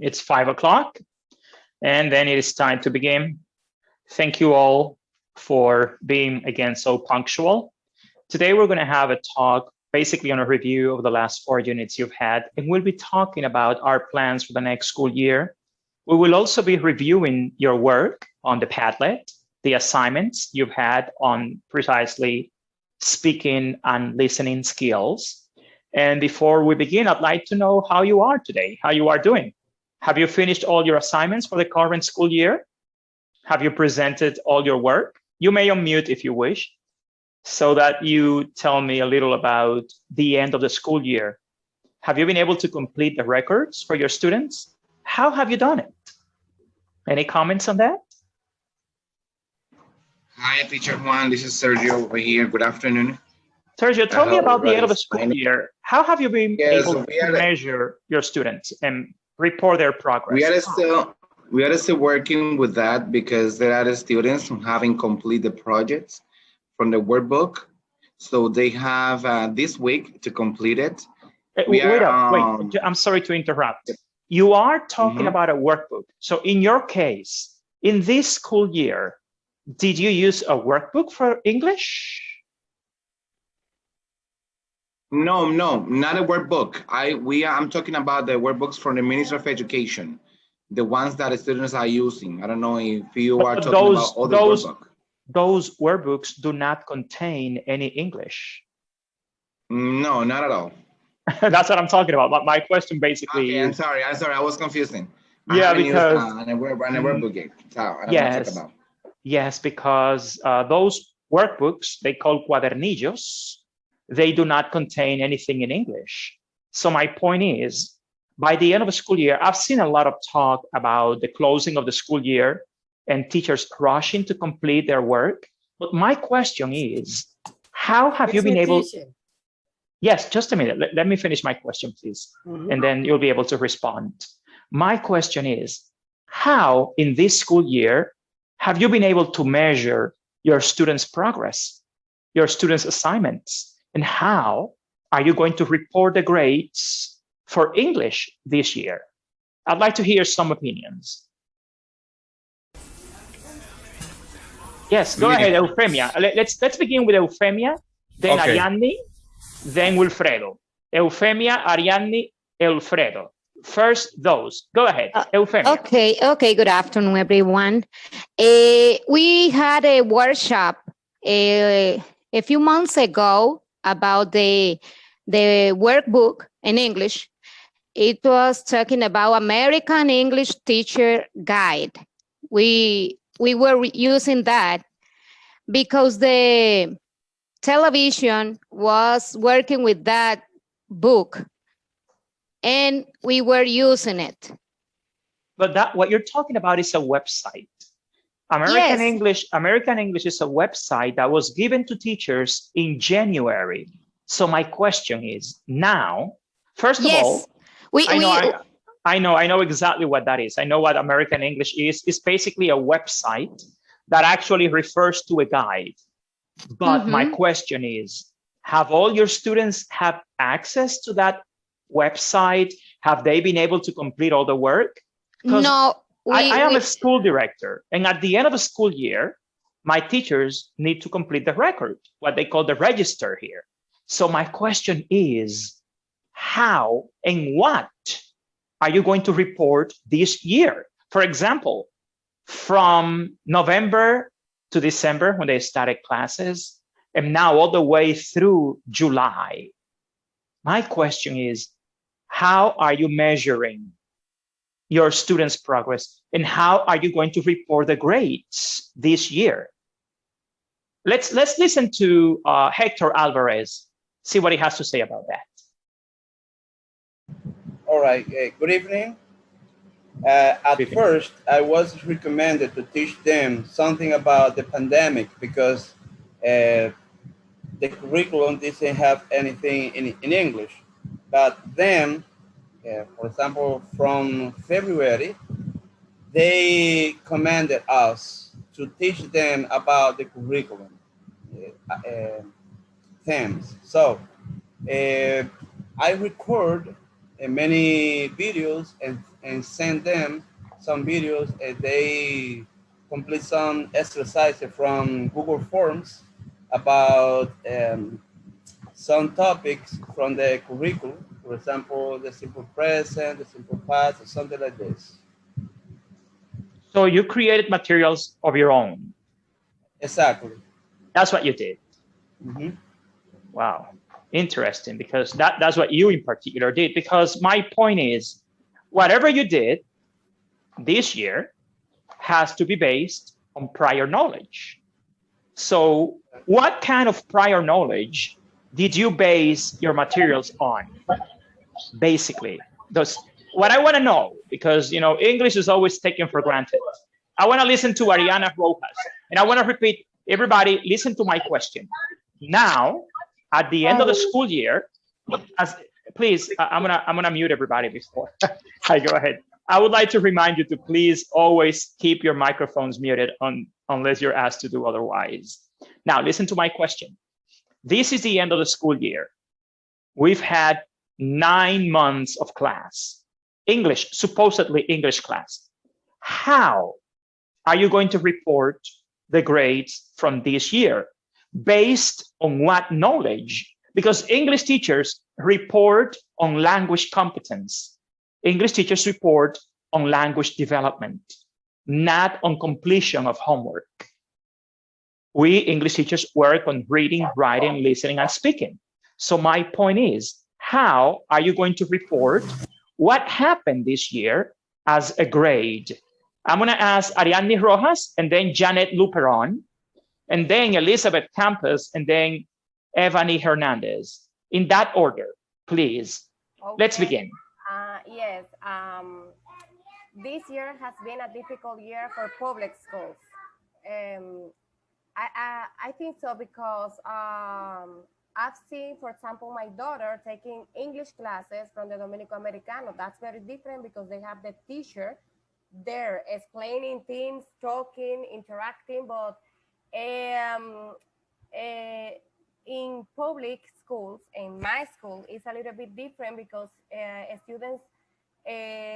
It's 5 o'clock, and then it is time to begin. Thank you all for being, again, so punctual. Today, we're going to have a talk basically on a review of the last 4 units you've had, and we'll be talking about our plans for the next school year. We will also be reviewing your work on the Padlet, the assignments you've had on precisely speaking and listening skills. And before we begin, I'd like to know how you are today, how you are doing. Have you finished all your assignments for the current school year? Have you presented all your work? You may unmute if you wish, so that you tell me a little about the end of the school year. Have you been able to complete the records for your students? How have you done it? Any comments on that? Hi, Teacher Juan. This is Sergio over here. Good afternoon. Sergio, tell me about the end of the school year. How have you been able to measure your students and report their progress? We are still working with that because there are students who haven't completed the projects from the workbook. So they have this week to complete it. Wait, I'm sorry to interrupt. You are talking about a workbook. So in your case, in this school year, did you use a workbook for English? No, not a workbook. I'm talking about the workbooks from the Ministry of Education, the ones that the students are using. I don't know if you are talking about other workbooks. Those workbooks do not contain any English. No, not at all. That's what I'm talking about. But my question basically. Okay, I'm sorry. I was confusing. Yeah, because on a workbook game. So I don't yes, want to talk about. Yes, because those workbooks they call cuadernillos. They do not contain anything in English. So my point is, by the end of the school year, I've seen a lot of talk about the closing of the school year and teachers rushing to complete their work. But my question is, how have you been able? Yes, just a minute. Let me finish my question, please. And then you'll be able to respond. My question is, how in this school year have you been able to measure your students' progress, your students' assignments? And how are you going to report the grades for English this year? I'd like to hear some opinions. Yes, go ahead, Eufemia. Let's begin with Eufemia, then Ariadne, then Wilfredo. Eufemia, Ariadne, Alfredo. First, those. Go ahead, Eufemia. Okay. Good afternoon, everyone. We had a workshop a few months ago about the workbook in English. It was talking about American English Teacher Guide. We were using that because the television was working with that book and we were using it. But what you're talking about is a website. American English is a website that was given to teachers in January. So my question is now, first of all, I know exactly what that is. I know what American English is. It's basically a website that actually refers to a guide. But my question is, have all your students have access to that website? Have they been able to complete all the work? No. I am a school director, and at the end of a school year, my teachers need to complete the record, what they call the register here. So my question is, how and what are you going to report this year? For example, from November to December when they started classes, and now all the way through July. My question is, how are you measuring your students' progress, and how are you going to report the grades this year? Let's listen to Hector Alvarez, see what he has to say about that. All right, good evening. First, I was recommended to teach them something about the pandemic because the curriculum didn't have anything in English. But then, for example, from February, they commanded us to teach them about the curriculum themes. So I record many videos and send them some videos, and they complete some exercises from Google Forms about some topics from the curriculum. For example, the simple present, the simple past, or something like this. So you created materials of your own. Exactly. That's what you did. Mm-hmm. Wow, interesting, because that's what you in particular did. Because my point is, whatever you did this year has to be based on prior knowledge. So what kind of prior knowledge did you base your materials on? Basically, what I want to know, because English is always taken for granted. I want to listen to Ariana Rojas, and I want to repeat, everybody listen to my question. Now, at the end of the school year, please, I'm gonna mute everybody before I go ahead. I would like to remind you to please always keep your microphones muted unless you're asked to do otherwise. Now, listen to my question. This is the end of the school year. We've had 9 months of class, English, supposedly English class. How are you going to report the grades from this year? Based on what knowledge? Because English teachers report on language competence. English teachers report on language development, not on completion of homework. We English teachers work on reading, writing, listening, and speaking. So my point is, how are you going to report what happened this year as a grade? I'm going to ask Ariadne Rojas, and then Janet Luperon, and then Elizabeth Campos, and then Evany Hernandez. In that order, please. Okay. Let's begin. Yes, this year has been a difficult year for public schools. I think so because I've seen, for example, my daughter taking English classes from the Dominico Americano. That's very different because they have the teacher there explaining things, talking, interacting, but in public schools, in my school, it's a little bit different because students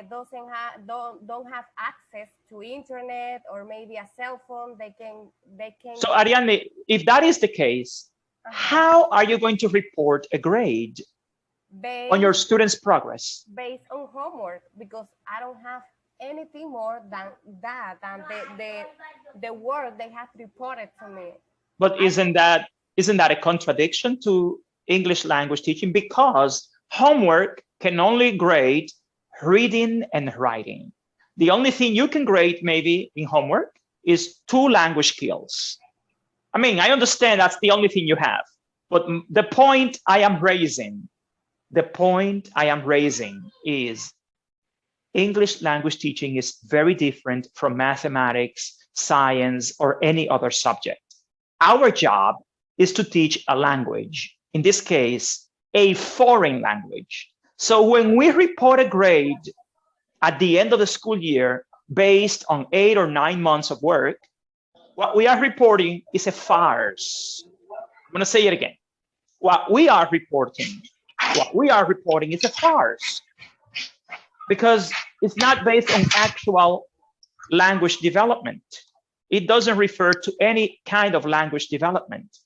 don't have access to internet or maybe a cell phone. They can. So Ariadne, if that is the case, how are you going to report a grade on your students' progress? Based on homework, because I don't have anything more than that, than the work they have reported to me. But isn't that a contradiction to English language teaching? Because homework can only grade reading and writing. The only thing you can grade maybe in homework is 2 language skills. I mean, I understand that's the only thing you have, but the point I am raising is English language teaching is very different from mathematics, science, or any other subject. Our job is to teach a language, in this case, a foreign language. So when we report a grade at the end of the school year based on 8 or 9 months of work, what we are reporting is a farce. I'm going to say it again. What we are reporting is a farce, because it's not based on actual language development. It doesn't refer to any kind of language development.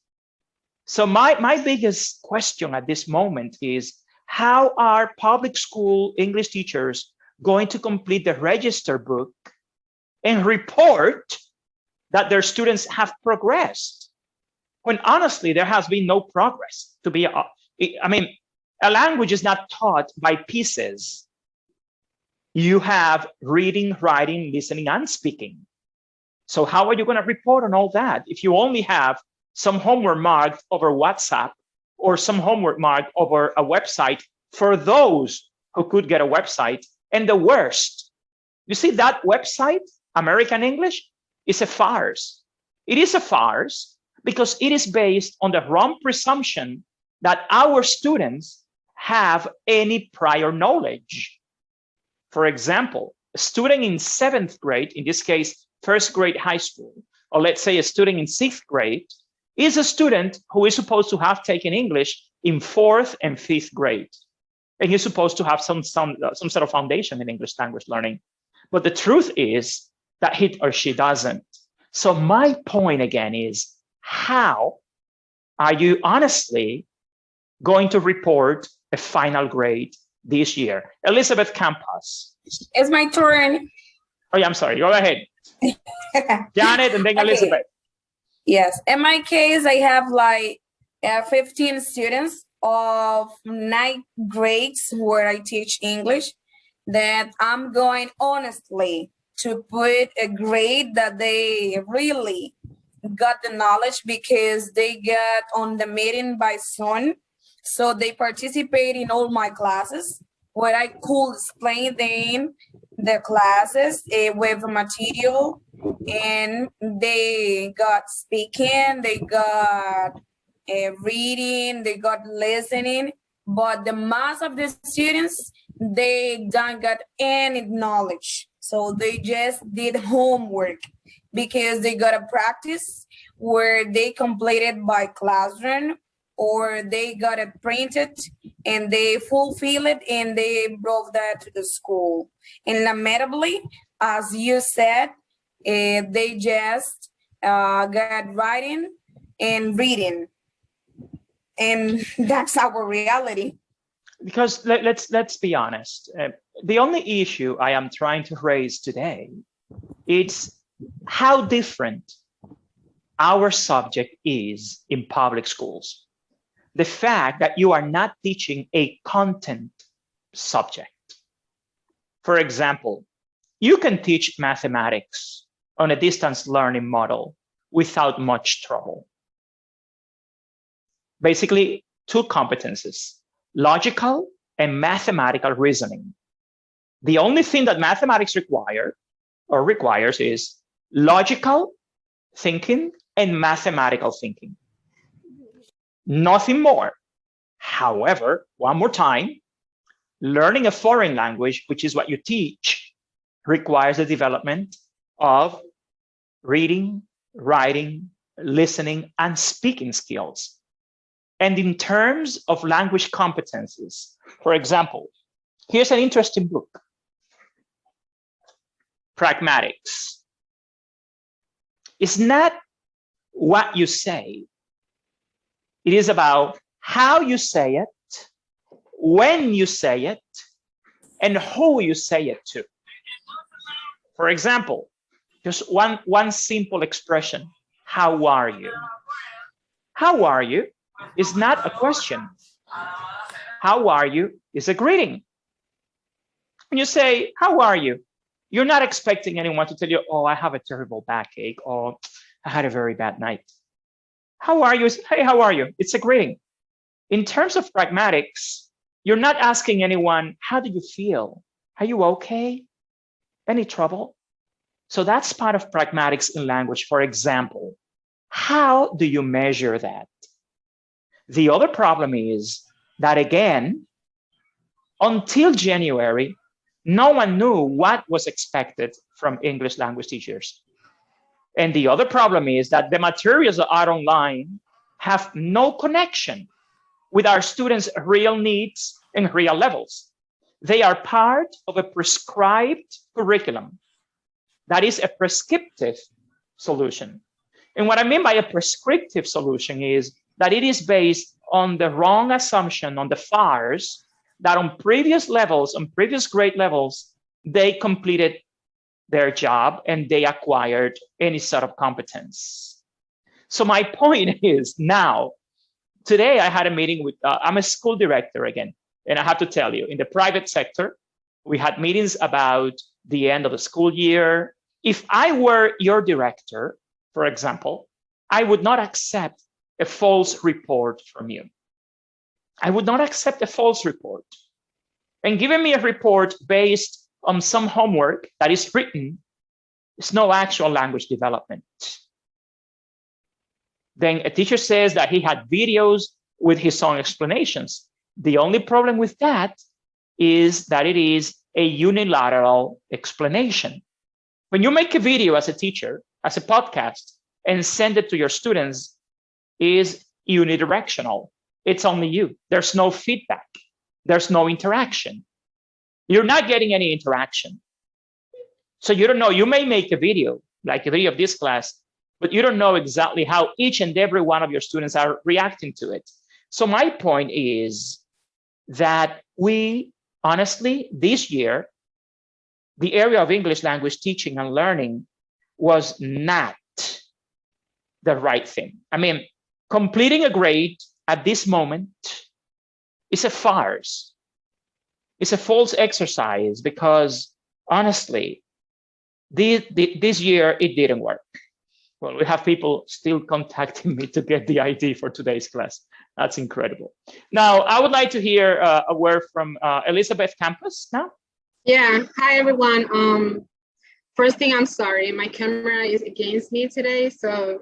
So my biggest question at this moment is, how are public school English teachers going to complete the register book and report that their students have progressed, when honestly there has been no progress? I mean, a language is not taught by pieces. You have reading, writing, listening, and speaking. So how are you going to report on all that if you only have some homework marked over WhatsApp or some homework marked over a website for those who could get a website? And the worst, you see that website, American English, is a farce. It is a farce because it is based on the wrong presumption that our students have any prior knowledge. For example, a student in 7th grade, in this case, 1st grade high school, or let's say a student in 6th grade, is a student who is supposed to have taken English in 4th and 5th grade. and he's supposed to have some sort of foundation in English language learning. But the truth is that he or she doesn't. So my point again is, how are you honestly going to report a final grade this year? Elizabeth Campas. It's my turn. Oh yeah, I'm sorry, go ahead. Janet and then Elizabeth. Yes, in my case, I have like 15 students of 9 grades where I teach English, that I'm going honestly to put a grade that they really got the knowledge because they got on the meeting by Zoom. So they participate in all my classes where I could explain them the classes with material, and they got speaking, they got reading, they got listening, but the mass of the students, they don't got any knowledge. So they just did homework because they got a practice where they completed by classroom, or they got it printed and they fulfill it and they brought that to the school. And lamentably, as you said, they just got writing and reading. And that's our reality. Because let's be honest. The only issue I am trying to raise today is how different our subject is in public schools. The fact that you are not teaching a content subject. For example, you can teach mathematics on a distance learning model without much trouble. Basically, 2 competences, logical and mathematical reasoning. The only thing that mathematics requires is logical thinking and mathematical thinking. Nothing more. However, one more time, learning a foreign language, which is what you teach, requires the development of reading, writing, listening, and speaking skills. And in terms of language competencies, for example, here's an interesting book, Pragmatics. It's not what you say. It is about how you say it, when you say it, and who you say it to. For example, just one simple expression, how are you? How are you is not a question. How are you is a greeting. When you say, how are you? You're not expecting anyone to tell you, oh, I have a terrible backache, or I had a very bad night. How are you? Hey, how are you? It's a greeting. In terms of pragmatics, you're not asking anyone, how do you feel? Are you okay? Any trouble? So that's part of pragmatics in language. For example, how do you measure that? The other problem is that, again, until January, no one knew what was expected from English language teachers. And the other problem is that the materials that are online have no connection with our students' real needs and real levels. They are part of a prescribed curriculum. That is a prescriptive solution. And what I mean by a prescriptive solution is that it is based on the wrong assumption on the FARs that on previous levels, on previous grade levels, they completed their job and they acquired any sort of competence. So my point is now, today I had a meeting with, I'm a school director again, and I have to tell you, in the private sector, we had meetings about the end of the school year. If I were your director, for example, I would not accept a false report from you. I would not accept a false report. And giving me a report based on some homework that is written is no actual language development. Then a teacher says that he had videos with his own explanations. The only problem with that is that it is a unilateral explanation. When you make a video as a teacher, as a podcast, and send it to your students, is unidirectional. It's only you. There's no feedback. there's no interaction. You're not getting any interaction. So you don't know, you may make a video, like a video of this class, but you don't know exactly how each and every one of your students are reacting to it. So my point is that we, honestly, this year, the area of English language teaching and learning was not the right thing. I mean, completing a grade at this moment is a farce. It's a false exercise because honestly, this year it didn't work. Well, we have people still contacting me to get the ID for today's class. That's incredible. Now, I would like to hear a word from Elizabeth Campos now. Yeah, hi everyone. First thing, I'm sorry, my camera is against me today, so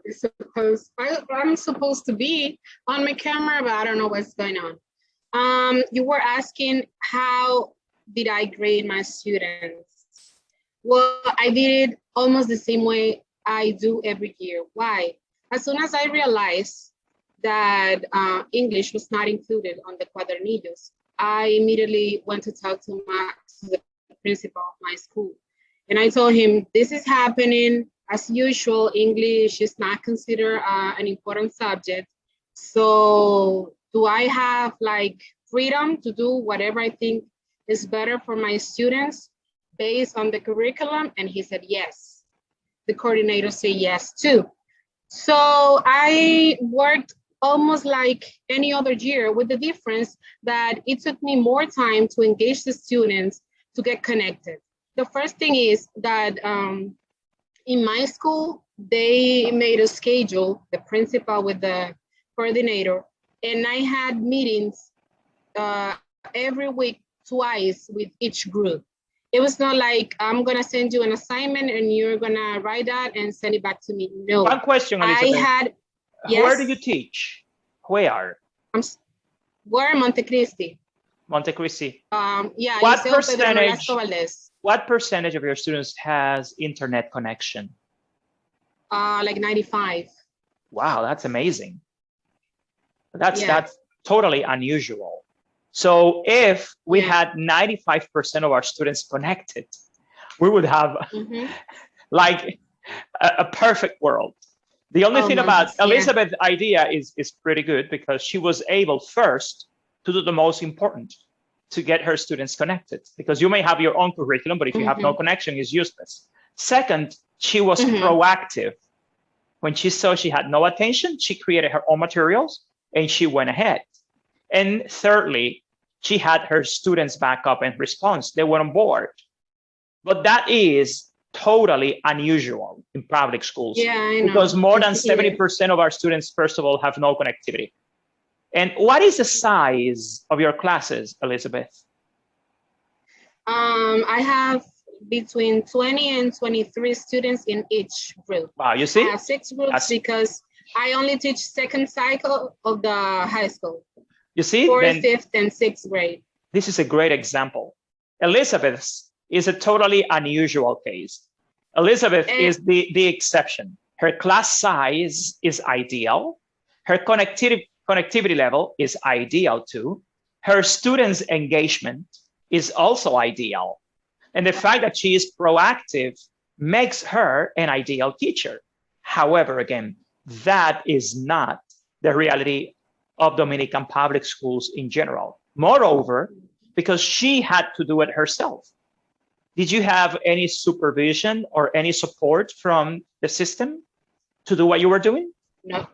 I'm supposed to be on my camera, but I don't know what's going on. You were asking how did I grade my students? Well, I did it almost the same way I do every year. Why? As soon as I realized that English was not included on the cuadernillos, I immediately went to talk to the principal of my school. And I told him, this is happening. As usual, English is not considered an important subject. So do I have like freedom to do whatever I think is better for my students based on the curriculum? And he said, yes. The coordinator said yes too. So I worked almost like any other year, with the difference that it took me more time to engage the students to get connected. The first thing is that in my school, they made a schedule, the principal with the coordinator, and I had meetings every week, twice with each group. It was not like, I'm gonna send you an assignment and you're gonna write that and send it back to me. No. One question, Elizabeth. I had, yes. Where do you teach? Where? Where? Monte Cristi. Monte Cristi. Yeah. What percentage of your students has internet connection? Like 95. Wow, that's amazing. That's totally unusual. So if we had 95% of our students connected, we would have like a perfect world. The only thing about Elizabeth's idea is pretty good because she was able first to do the most important, to get her students connected, because you may have your own curriculum, but if you have no connection, it's useless. Second, she was proactive. When she saw she had no attention, she created her own materials and she went ahead. And thirdly, she had her students back up and response. They were on board. But that is totally unusual in public schools. Yeah, I know. Because more than 70% of our students, first of all, have no connectivity. And what is the size of your classes, Elizabeth? I have between 20 and 23 students in each group. Wow, you see? I have 6 groups because I only teach second cycle of the high school. You see? 4th, 5th, and 6th grade. This is a great example. Elizabeth's is a totally unusual case. Elizabeth is the exception. Her class size is ideal. Her connectivity level is ideal too. Her students' engagement is also ideal. And the fact that she is proactive makes her an ideal teacher. However, again, that is not the reality of Dominican public schools in general. Moreover, because she had to do it herself. Did you have any supervision or any support from the system to do what you were doing? No.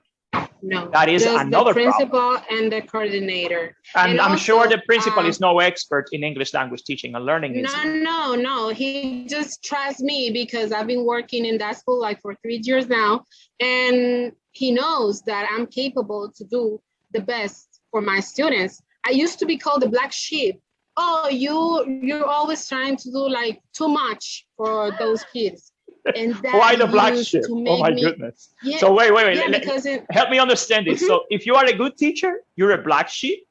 No, that is another the principal problem. And the coordinator. And I'm sure the principal is no expert in English language teaching and learning. No. He just trusts me because I've been working in that school like for 3 years now. And he knows that I'm capable to do the best for my students. I used to be called the black sheep. Oh, you're always trying to do like too much for those kids. And that why the black sheep? Oh my goodness. Yeah, so wait. Yeah, help me understand this. So if you are a good teacher, you're a black sheep?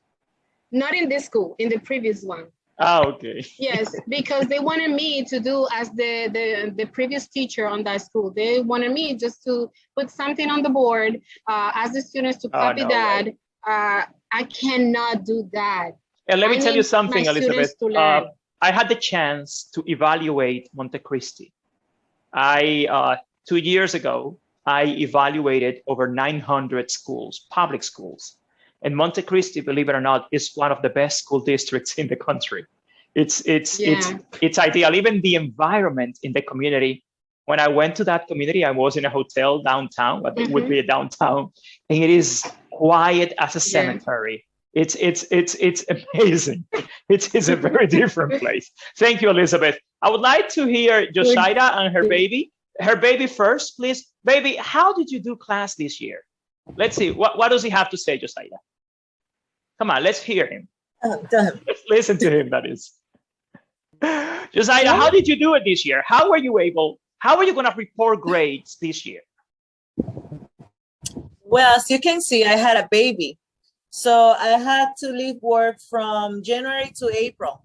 Not in this school, in the previous one. Oh, okay. Yes, because they wanted me to do as the previous teacher on that school. They wanted me just to put something on the board, ask the students to copy that. Right. I cannot do that. And let me I tell you need something, my Elizabeth. students to learn. I had the chance to evaluate Montecristi. 2 years ago, I evaluated over 900 schools, public schools. And Montecristi, believe it or not, is one of the best school districts in the country. It's ideal. Even the environment in the community. When I went to that community, I was in a hotel downtown, but it would be a downtown, and it is quiet as a cemetery. It's amazing. It's a very different place. Thank you, Elizabeth. I would like to hear Joshaida and her baby. Her baby first, please. Baby, how did you do class this year? Let's see. What does he have to say, Joshaida? Come on, let's hear him. Let's listen to him, that is. Joshaida, how did you do it this year? How are you going to report grades this year? Well, as you can see, I had a baby. So I had to leave work from January to April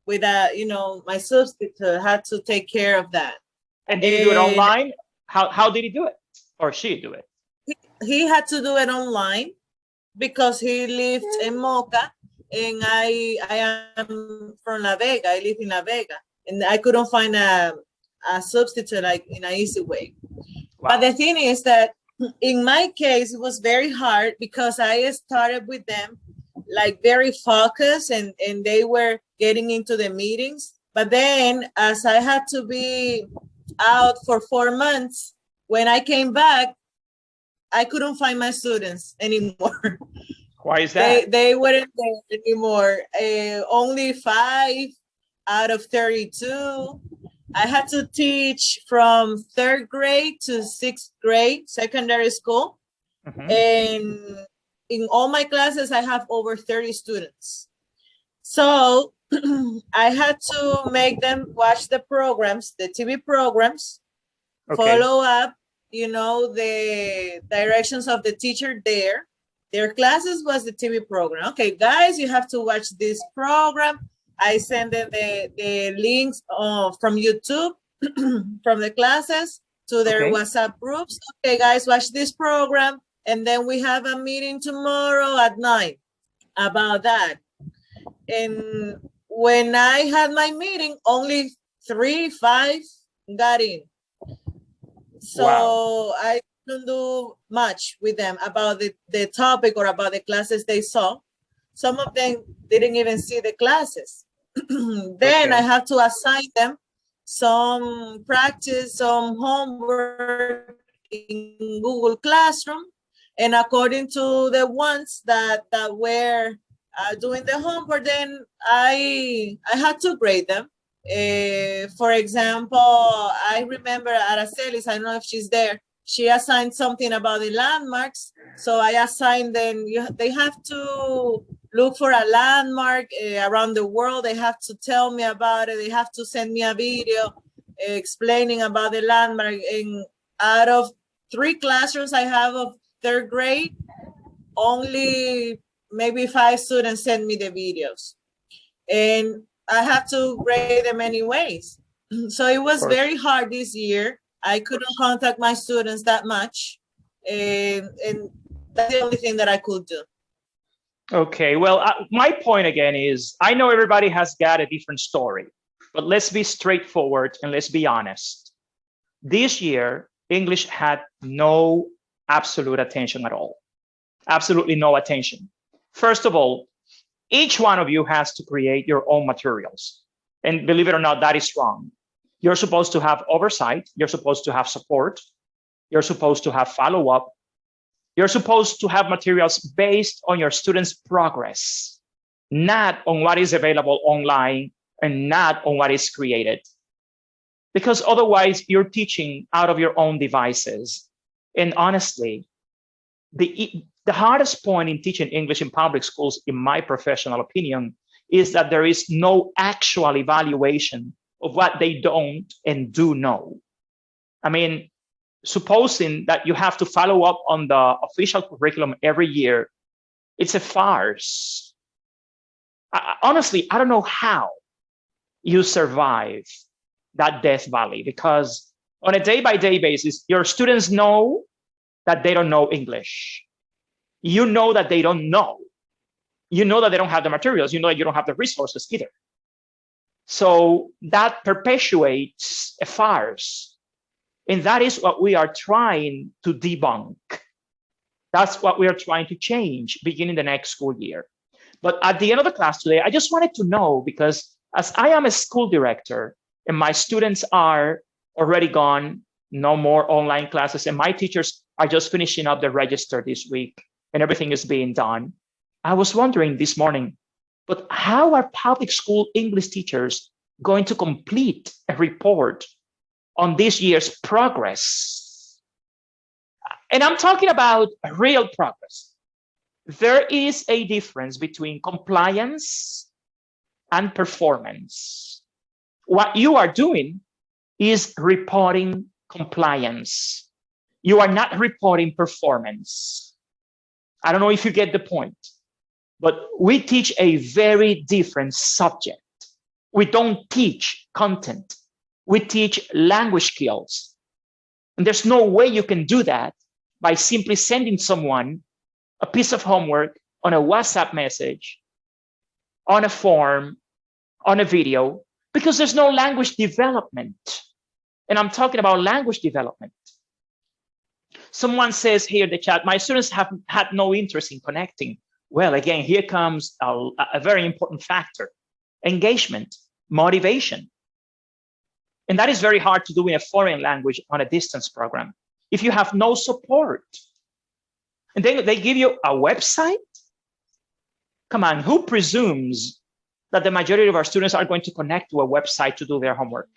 with my substitute had to take care of that. And did he do it online? How did he do it? Or she do it? He had to do it online because he lived in Moca and I am from La Vega. I live in La Vega and I couldn't find a substitute like in an easy way. Wow. But the thing is that in my case, it was very hard because I started with them like very focused and they were getting into the meetings. But then as I had to be out for 4 months, when I came back, I couldn't find my students anymore. Why is that? They weren't there anymore. Only 5 out of 32. I had to teach from 3rd grade to 6th grade, secondary school. And in all my classes, I have over 30 students. So I had to make them watch the programs, the TV programs, follow up, the directions of the teacher there. Their classes was the TV program. Okay, guys, you have to watch this program. I send them the links from YouTube, from the classes to their WhatsApp groups. Okay, guys, watch this program. And then we have a meeting tomorrow at 9 about that. And when I had my meeting, only 3-5 got in. So I couldn't do much with them about the topic or about the classes they saw. Some of them didn't even see the classes. Then I have to assign them some practice, some homework in Google Classroom. And according to the ones that were doing the homework, then I had to grade them. For example, I remember Aracelis, I don't know if she's there, she assigned something about the landmarks. So I assigned them, they have to look for a landmark around the world. They have to tell me about it. They have to send me a video explaining about the landmark. And out of 3 classrooms I have of 3rd grade, only maybe 5 students send me the videos. And I have to grade them anyways. So it was very hard this year. I couldn't contact my students that much. And that's the only thing that I could do. Okay, well, my point again is, I know everybody has got a different story, but let's be straightforward and let's be honest. This year, English had no absolute attention at all. Absolutely no attention. First of all, each one of you has to create your own materials. And believe it or not, that is wrong. You're supposed to have oversight. You're supposed to have support. You're supposed to have follow-up. You're supposed to have materials based on your students' progress, not on what is available online and not on what is created. Because otherwise, you're teaching out of your own devices. And honestly, the hardest point in teaching English in public schools, in my professional opinion, is that there is no actual evaluation of what they don't and do know. I mean, supposing that you have to follow up on the official curriculum every year, it's a farce. Honestly, I don't know how you survive that death valley, because on a day-by-day basis, your students know that they don't know English. You know that they don't know. you know that they don't have the materials, you know that you don't have the resources either. So that perpetuates a farce. And that is what we are trying to debunk. That's what we are trying to change beginning the next school year. But at the end of the class today, I just wanted to know, because as I am a school director and my students are already gone, no more online classes, and my teachers are just finishing up the register this week and everything is being done, I was wondering this morning, but how are public school English teachers going to complete a report on this year's progress? And I'm talking about real progress. There is a difference between compliance and performance. What you are doing is reporting compliance. You are not reporting performance. I don't know if you get the point, but we teach a very different subject. We don't teach content. We teach language skills. And there's no way you can do that by simply sending someone a piece of homework on a WhatsApp message, on a form, on a video, because there's no language development. And I'm talking about language development. Someone says here in the chat, my students have had no interest in connecting. Well, again, here comes a very important factor: engagement, motivation. And that is very hard to do in a foreign language on a distance program if you have no support. And then they give you a website? Come on, who presumes that the majority of our students are going to connect to a website to do their homework?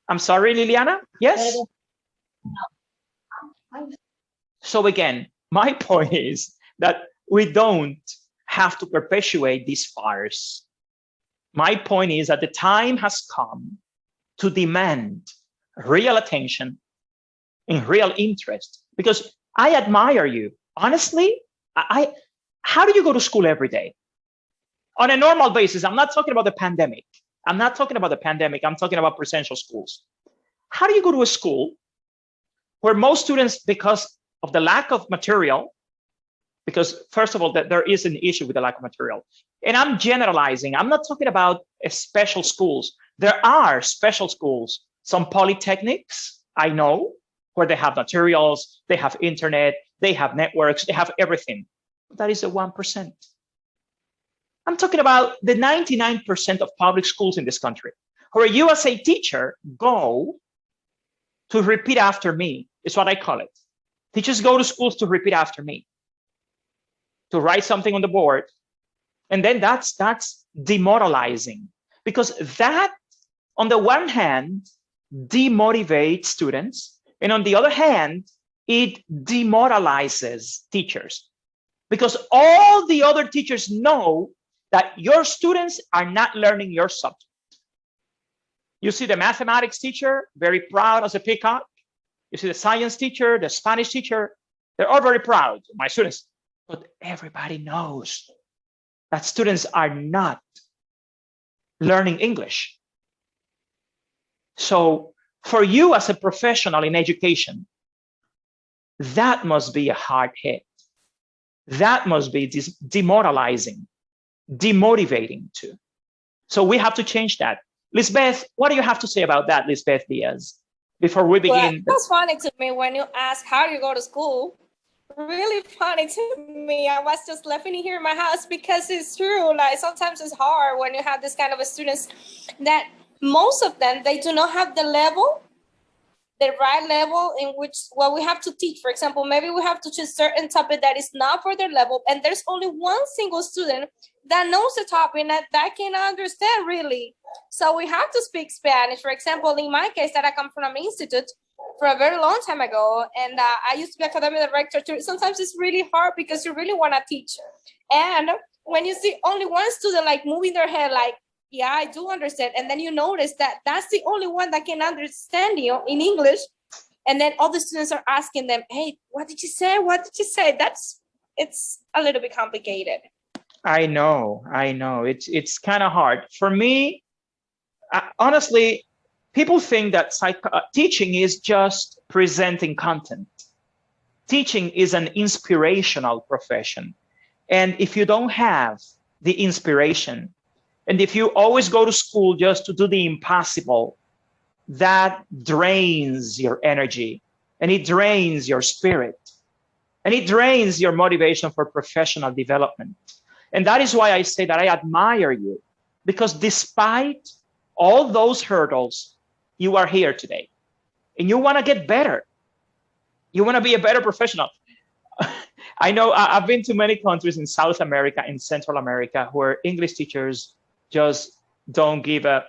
I'm sorry, Liliana? Yes? So again, my point is that we don't have to perpetuate this farce. My point is that the time has come to demand real attention and real interest, because I admire you. Honestly, how do you go to school every day? On a normal basis, I'm not talking about the pandemic. I'm not talking about the pandemic. I'm talking about presential schools. How do you go to a school where most students, because of the lack of material, because first of all, there is an issue with the lack of material. And I'm generalizing. I'm not talking about special schools. There are special schools, some polytechnics, I know, where they have materials, they have internet, they have networks, they have everything. But that is the 1%. I'm talking about the 99% of public schools in this country, where you as a teacher go to repeat after me, is what I call it. Teachers go to schools to repeat after me, to write something on the board. And then that's demoralizing, because that, on the one hand, demotivates students, and on the other hand, it demoralizes teachers, because all the other teachers know that your students are not learning your subject. You see the mathematics teacher, very proud as a peacock. You see the science teacher, the Spanish teacher, they're all very proud, my students. But everybody knows that students are not learning English. So for you as a professional in education, that must be a hard hit. That must be demoralizing, demotivating too. So we have to change that. Lisbeth, what do you have to say about that, Lisbeth Diaz, before we begin? Well, that's funny to me when you ask how do you go to school. Really funny to me. I was just laughing here in my house, because it's true. Like sometimes it's hard when you have this kind of students that most of them, they do not have the level, the right level in which what we have to teach. For example, maybe we have to choose certain topic that is not for their level, and there's only one single student that knows the topic that can understand really. So we have to speak Spanish. For example, in my case, that I come from an institute for a very long time ago, and I used to be academic director too. Sometimes it's really hard because you really want to teach, and when you see only one student like moving their head like, yeah, I do understand, and then you notice that that's the only one that can understand you in English, and then all the students are asking them, hey, what did you say? What did you say? It's a little bit complicated. I know. It's kind of hard. For me, honestly, people think that teaching is just presenting content. Teaching is an inspirational profession. And if you don't have the inspiration, and if you always go to school just to do the impossible, that drains your energy, and it drains your spirit, and it drains your motivation for professional development. And that is why I say that I admire you, because despite all those hurdles, you are here today, and you want to get better. You want to be a better professional. I know I've been to many countries in South America and Central America where English teachers just don't give a,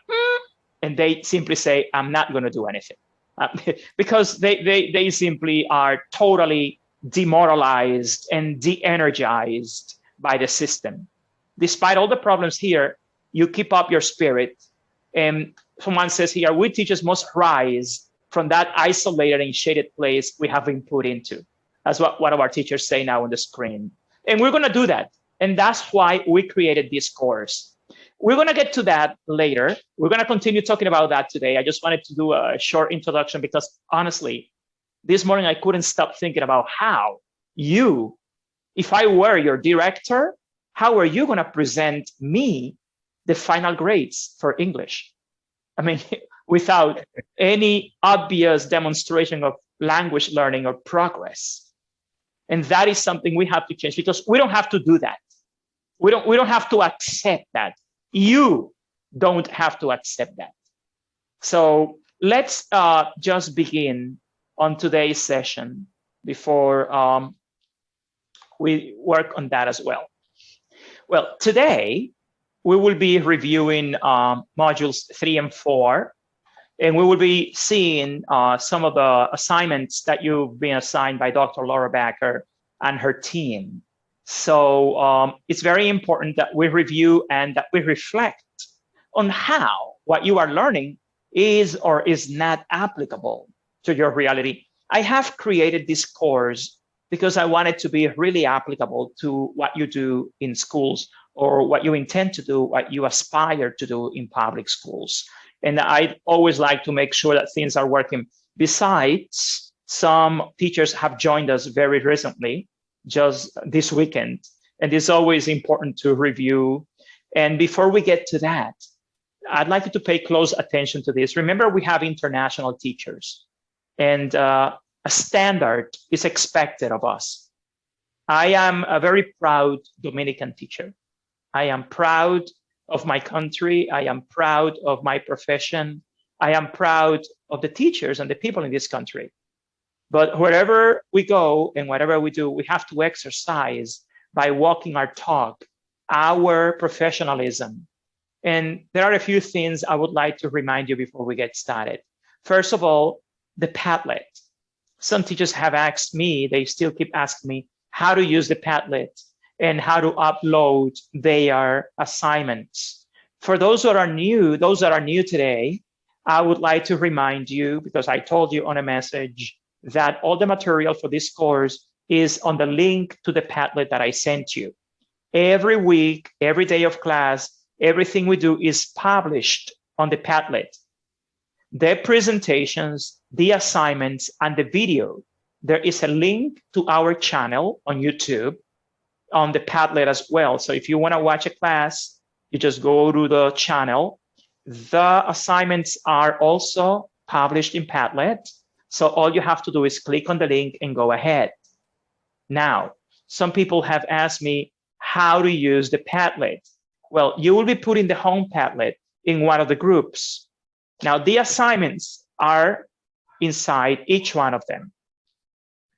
and they simply say, I'm not going to do anything. Because they simply are totally demoralized and de-energized by the system. Despite all the problems here, you keep up your spirit. And someone says here, we teachers must rise from that isolated and shaded place we have been put into. That's what one of our teachers say now on the screen. And we're going to do that. And that's why we created this course. We're going to get to that later. We're going to continue talking about that today. I just wanted to do a short introduction because honestly, this morning I couldn't stop thinking about how you, if I were your director, how are you going to present me the final grades for English? I mean, without any obvious demonstration of language learning or progress. And that is something we have to change because we don't have to do that. We don't have to accept that. You don't have to accept that. So let's just begin on today's session before we work on that as well. Well, today we will be reviewing modules 3 and 4, and we will be seeing some of the assignments that you've been assigned by Dr. Laura Backer and her team. So it's very important that we review and that we reflect on how what you are learning is or is not applicable to your reality. I have created this course because I want it to be really applicable to what you do in schools or what you intend to do, what you aspire to do in public schools. And I always like to make sure that things are working. Besides, some teachers have joined us very recently, just this weekend. And it's always important to review. And before we get to that, I'd like you to pay close attention to this. Remember, we have international teachers, and a standard is expected of us. I am a very proud Dominican teacher. I am proud of my country. I am proud of my profession. I am proud of the teachers and the people in this country. But wherever we go and whatever we do, we have to exercise by walking our talk, our professionalism. And there are a few things I would like to remind you before we get started. First of all, the Padlet. Some teachers have asked me, they still keep asking me how to use the Padlet and how to upload their assignments. For those that are new today, I would like to remind you, because I told you on a message that all the material for this course is on the link to the Padlet that I sent you. Every week, every day of class, everything we do is published on the Padlet. The presentations, the assignments, and the video. There is a link to our channel on YouTube on the Padlet as well. So if you want to watch a class, you just go to the channel. The assignments are also published in Padlet. So all you have to do is click on the link and go ahead. Now, some people have asked me how to use the Padlet. Well, you will be putting the home Padlet in one of the groups. Now, the assignments are inside each one of them.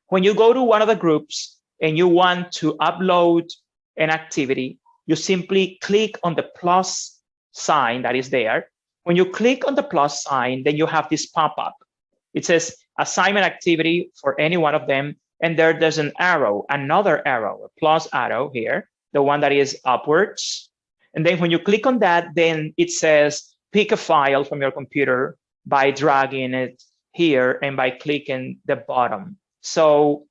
When you go to one of the groups and you want to upload an activity, you simply click on the plus sign that is there. When you click on the plus sign, then you have this pop-up. It says assignment activity for any one of them. And there's an arrow, another arrow, a plus arrow here, the one that is upwards. And then when you click on that, then it says pick a file from your computer by dragging it here and by clicking the bottom. So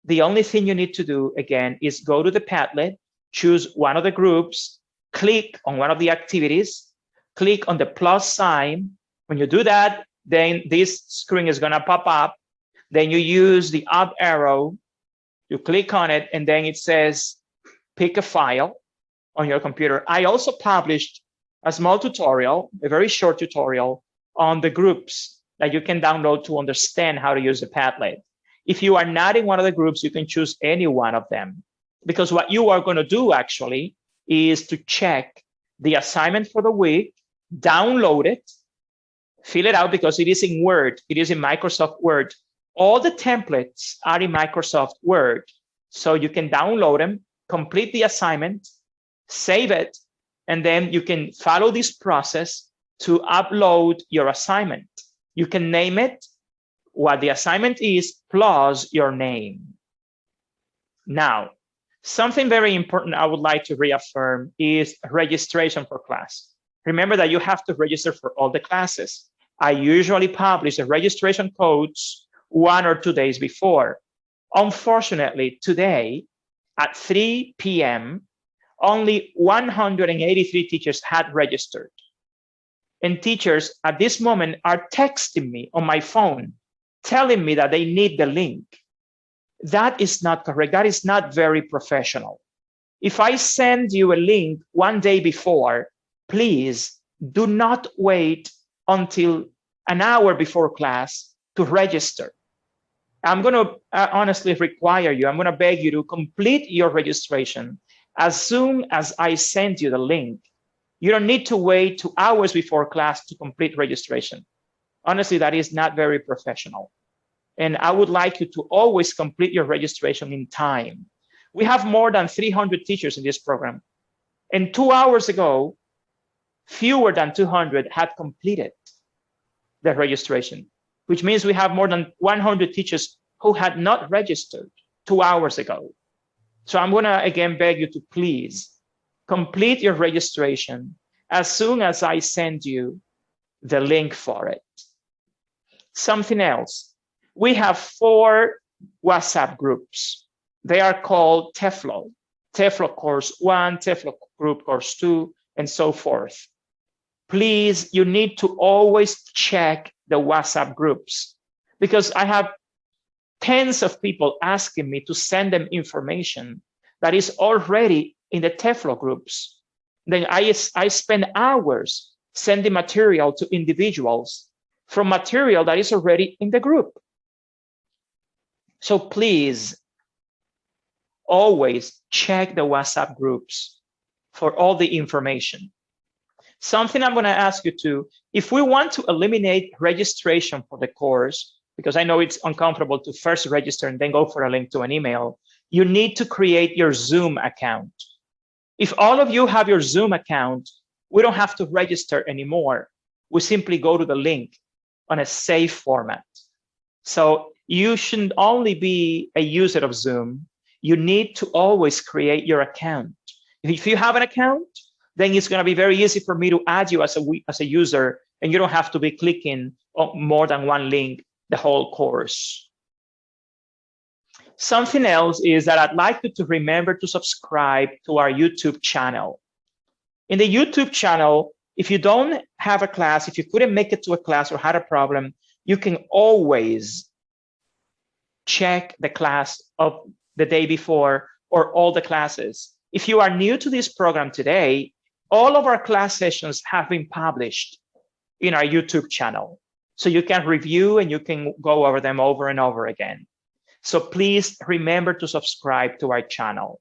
the only thing you need to do, again, is go to the Padlet, choose one of the groups, click on one of the activities, click on the plus sign. When you do that, then this screen is going to pop up. Then you use the up arrow, you click on it, and then it says pick a file on your computer. I also published a small tutorial, a very short tutorial on the groups that you can download to understand how to use the Padlet. If you are not in one of the groups, you can choose any one of them, because what you are going to do actually is to check the assignment for the week, download it, fill it out because it is in Word, it is in Microsoft Word. All the templates are in Microsoft Word, so you can download them, complete the assignment, save it, and then you can follow this process to upload your assignment. You can name it what the assignment is plus your name. Now, something very important I would like to reaffirm is registration for class. Remember that you have to register for all the classes. I usually publish the registration codes 1 or 2 days before. Unfortunately, today at 3 p.m., only 183 teachers had registered. And teachers at this moment are texting me on my phone, telling me that they need the link. That is not correct. That is not very professional. If I send you a link 1 day before, please do not wait until an hour before class to register. I'm going to honestly require you, I'm going to beg you to complete your registration as soon as I send you the link. You don't need to wait 2 hours before class to complete registration. Honestly, that is not very professional. And I would like you to always complete your registration in time. We have more than 300 teachers in this program. And 2 hours ago, fewer than 200 had completed the registration, which means we have more than 100 teachers who had not registered 2 hours ago. So I'm going to again beg you to please complete your registration as soon as I send you the link for it. Something else. We have 4 WhatsApp groups. They are called TESFLO. TESFLO Course 1, TESFLO Group Course 2, and so forth. Please, you need to always check the WhatsApp groups, because I have tens of people asking me to send them information that is already in the TESFLO groups. Then I spend hours sending material to individuals from material that is already in the group. So please, always check the WhatsApp groups for all the information. Something I'm going to ask you to, if we want to eliminate registration for the course, because I know it's uncomfortable to first register and then go for a link to an email, you need to create your Zoom account. If all of you have your Zoom account, we don't have to register anymore. We simply go to the link on a safe format. So you shouldn't only be a user of Zoom, you need to always create your account. If you have an account, then it's going to be very easy for me to add you as a user, and you don't have to be clicking on more than one link the whole course. Something else is that I'd like you to remember to subscribe to our YouTube channel. In the YouTube channel, if you don't have a class, if you couldn't make it to a class or had a problem, you can always check the class of the day before or all the classes. If you are new to this program today, all of our class sessions have been published in our YouTube channel. So you can review and you can go over them over and over again. So please remember to subscribe to our channel.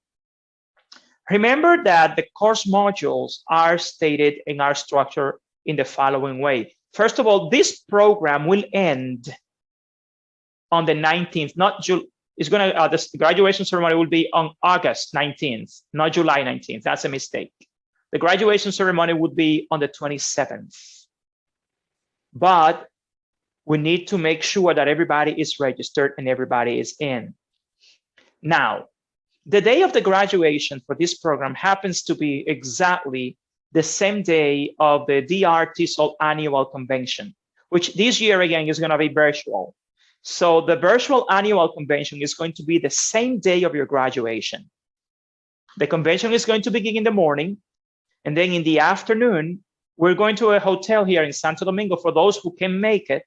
Remember that the course modules are stated in our structure in the following way. First of all, this program will end on the 19th, not July. It's going to, the graduation ceremony will be on August 19th, not July 19th. That's a mistake. The graduation ceremony would be on the 27th. But we need to make sure that everybody is registered and everybody is in. Now, the day of the graduation for this program happens to be exactly the same day of the DR-TESOL annual convention, which this year again is going to be virtual. So the virtual annual convention is going to be the same day of your graduation. The convention is going to begin in the morning, and then in the afternoon, we're going to a hotel here in Santo Domingo for those who can make it.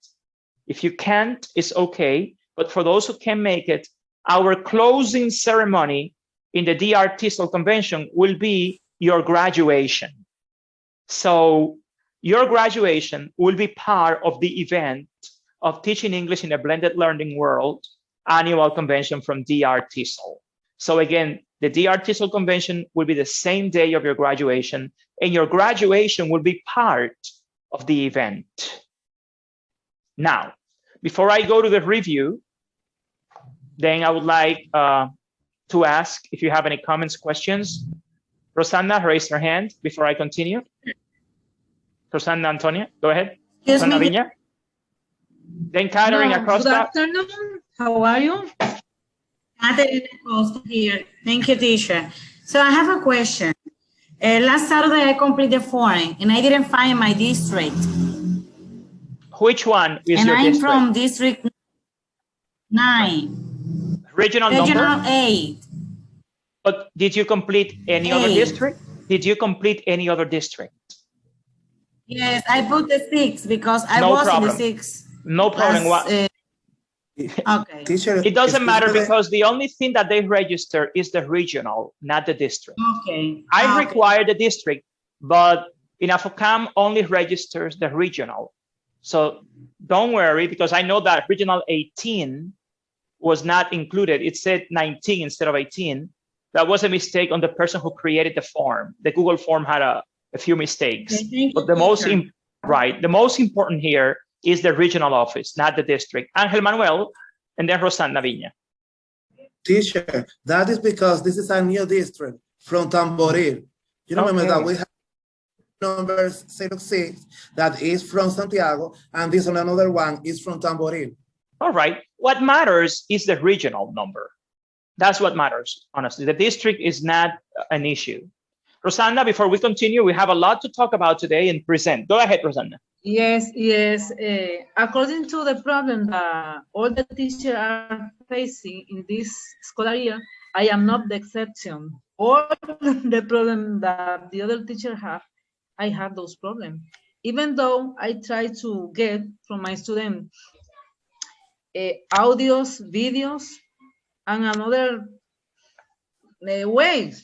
If you can't, it's okay. But for those who can make it, our closing ceremony in the DR TESFLO convention will be your graduation. So your graduation will be part of the event of Teaching English in a Blended Learning World annual convention from DR TESFLO. So again, the DR TESFLO convention will be the same day of your graduation, and your graduation will be part of the event. Now, before I go to the review, then I would like to ask if you have any comments, questions. Rosanna, raise your hand before I continue. Rosanna Antonia, go ahead. Rosanna Viña. Then Catherine Acosta. Good afternoon. How are you? Catherine Acosta here. Thank you, teacher. So I have a question. Last Saturday, I completed the form, and I didn't find my district. Which one is and your I'm district? From District 9. Regional Regional number? 8. But did you complete any other district? Did you complete any other district? Yes, I put the 6 because I was in the 6. No problem. Okay. Teacher, it doesn't matter because the only thing that they register is the regional, not the district. Okay. I require the district, but INAFOCAM only registers the regional. So don't worry, because I know that regional 18 was not included. It said 19 instead of 18. That was a mistake on the person who created the form. The Google form had a few mistakes. Okay, but the most important here is the regional office, not the district. Angel Manuel, and then Rosanna Viña. Teacher, that is because this is a new district from Tamboril. You remember that we have number 06 that is from Santiago, and this one, another one is from Tamboril. All right. What matters is the regional number. That's what matters, honestly. The district is not an issue. Rosanna, before we continue, we have a lot to talk about today and present. Go ahead, Rosanna. Yes. According to the problem that all the teachers are facing in this school year, I am not the exception. All the problem that the other teachers have, I have those problems. Even though I try to get from my students audios, videos, and another ways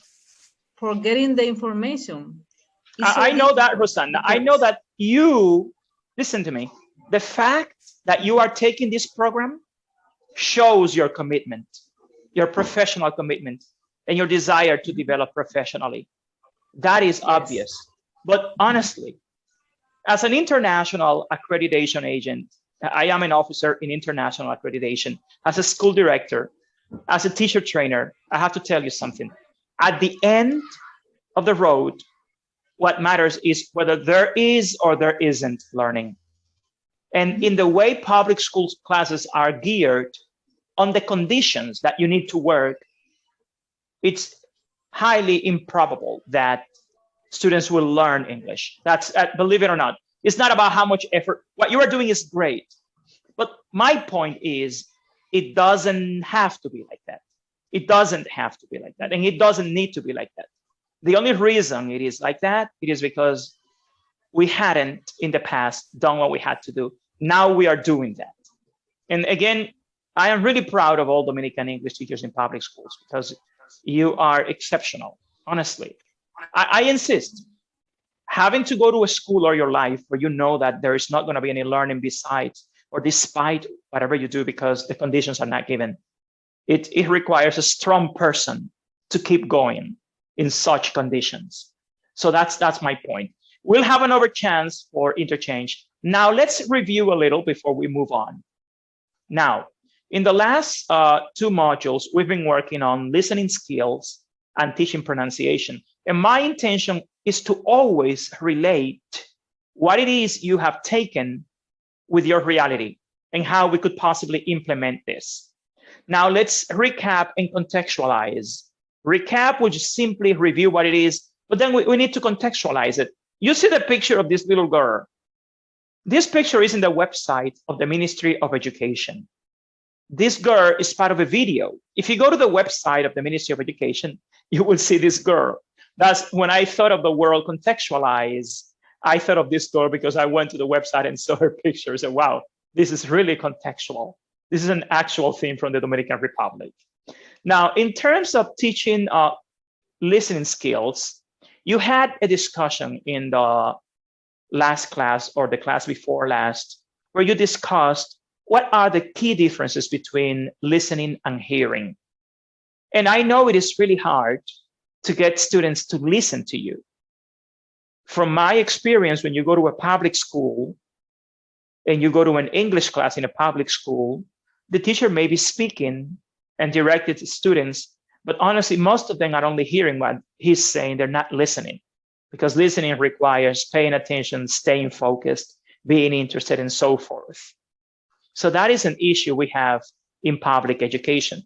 for getting the information. I know that, Rosanna. I know that you, listen to me, the fact that you are taking this program shows your commitment, your professional commitment, and your desire to develop professionally. That is obvious. But honestly, as an international accreditation agent, I am an officer in international accreditation. As a school director, as a teacher trainer, I have to tell you something. At the end of the road, what matters is whether there is or there isn't learning. And in the way public school classes are geared on the conditions that you need to work, it's highly improbable that students will learn English. That's, believe it or not, it's not about how much effort. What you are doing is great. But my point is, it doesn't have to be like that. It doesn't have to be like that. And it doesn't need to be like that. The only reason it is like that, it is because we hadn't in the past done what we had to do. Now we are doing that. And again, I am really proud of all Dominican English teachers in public schools because you are exceptional, honestly. I insist, having to go to a school all your life where you know that there is not going to be any learning besides or despite whatever you do because the conditions are not given, it requires a strong person to keep going in such conditions. So that's my point. We'll have another chance for interchange. Now let's review a little before we move on. Now, in the last 2 modules, we've been working on listening skills and teaching pronunciation. And my intention is to always relate what it is you have taken with your reality and how we could possibly implement this. Now let's recap and contextualize. Recap, which is simply review what it is, but then we need to contextualize it. You see the picture of this little girl. This picture is in the website of the Ministry of Education. This girl is part of a video. If you go to the website of the Ministry of Education, you will see this girl. That's when I thought of the word contextualize, I thought of this girl because I went to the website and saw her picture. So wow, this is really contextual. This is an actual thing from the Dominican Republic. Now, in terms of teaching listening skills, you had a discussion in the last class or the class before last, where you discussed what are the key differences between listening and hearing. And I know it is really hard to get students to listen to you. From my experience, when you go to a public school and you go to an English class in a public school, the teacher may be speaking and directed to students, but honestly, most of them are only hearing what he's saying. They're not listening, because listening requires paying attention, staying focused, being interested, and so forth. So that is an issue we have in public education.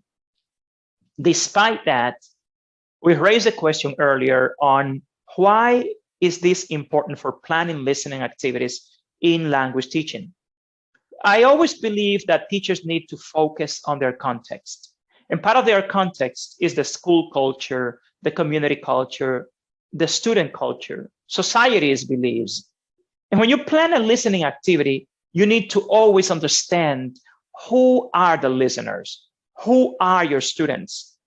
Despite that, we raised a question earlier on why is this important for planning listening activities in language teaching. I always believe that teachers need to focus on their context. And part of their context is the school culture, the community culture, the student culture, society's beliefs. And when you plan a listening activity, you need to always understand who are the listeners, who are your students.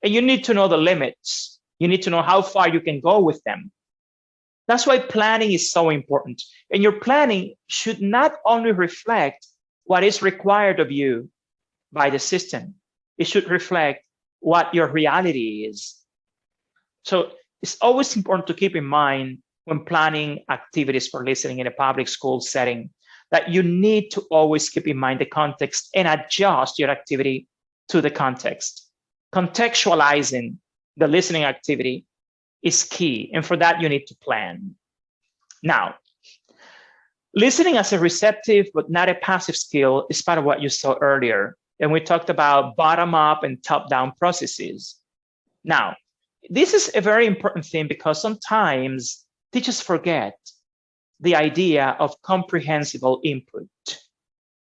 And you need to know the limits. You need to know how far you can go with them. That's why planning is so important. And your planning should not only reflect what is required of you by the system, it should reflect what your reality is. So it's always important to keep in mind when planning activities for listening in a public school setting, that you need to always keep in mind the context and adjust your activity to the context. Contextualizing the listening activity is key, and for that you need to plan. Now, listening as a receptive but not a passive skill is part of what you saw earlier, and we talked about bottom-up and top-down processes. Now, this is a very important thing because sometimes teachers forget the idea of comprehensible input,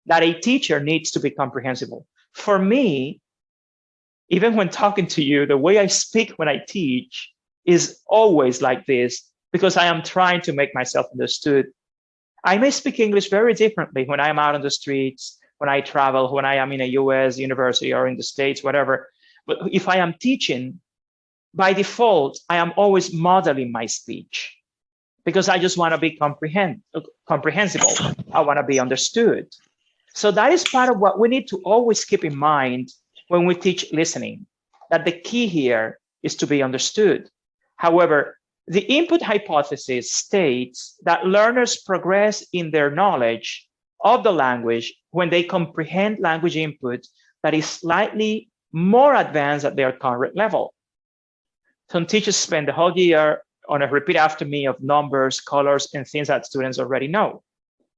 that a teacher needs to be comprehensible. For me, even when talking to you, the way I speak when I teach is always like this because I am trying to make myself understood. I may speak English very differently when I'm out on the streets, when I travel, when I am in a US university or in the States, whatever. But if I am teaching, by default, I am always modeling my speech because I just want to be comprehensible. I want to be understood. So that is part of what we need to always keep in mind when we teach listening, that the key here is to be understood. However, the input hypothesis states that learners progress in their knowledge of the language when they comprehend language input that is slightly more advanced at their current level. Some teachers spend the whole year on a repeat after me of numbers, colors, and things that students already know.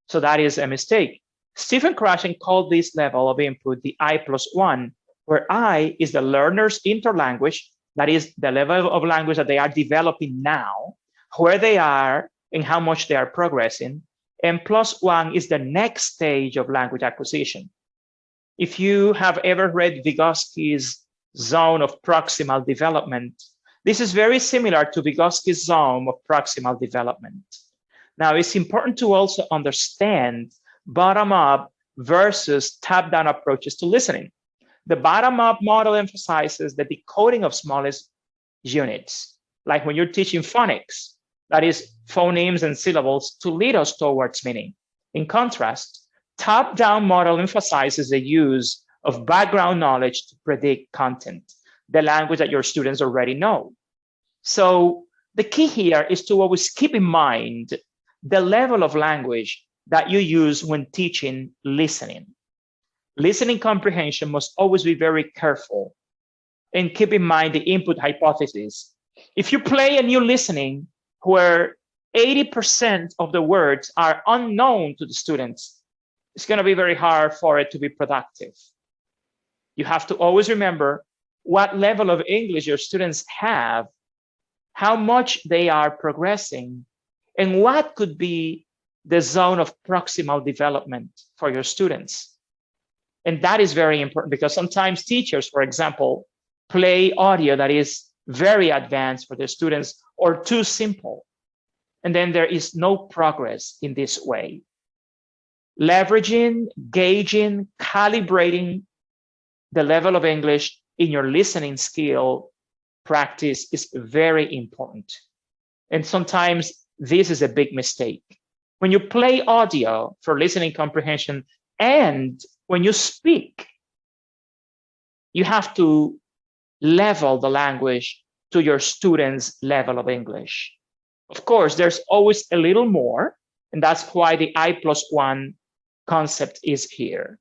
So that is a mistake. Stephen Krashen called this level of input the I+1, where I is the learner's interlanguage, that is the level of language that they are developing now, where they are and how much they are progressing, and +1 is the next stage of language acquisition. If you have ever read Vygotsky's zone of proximal development, this is very similar to Vygotsky's zone of proximal development. Now, it's important to also understand bottom-up versus top-down approaches to listening. The bottom-up model emphasizes the decoding of smallest units, like when you're teaching phonics, that is phonemes and syllables to lead us towards meaning. In contrast, top-down model emphasizes the use of background knowledge to predict content, the language that your students already know. So the key here is to always keep in mind the level of language that you use when teaching listening. Listening comprehension must always be very careful and keep in mind the input hypothesis. If you play a new listening where 80% of the words are unknown to the students, it's going to be very hard for it to be productive. You have to always remember what level of English your students have, how much they are progressing, and what could be the zone of proximal development for your students. And that is very important because sometimes teachers, for example, play audio that is very advanced for their students or too simple. And then there is no progress in this way. Leveraging, gauging, calibrating the level of English in your listening skill practice is very important. And sometimes this is a big mistake. When you play audio for listening comprehension and when you speak, you have to level the language to your students' level of English. Of course, there's always a little more, and that's why the I+1 concept is here.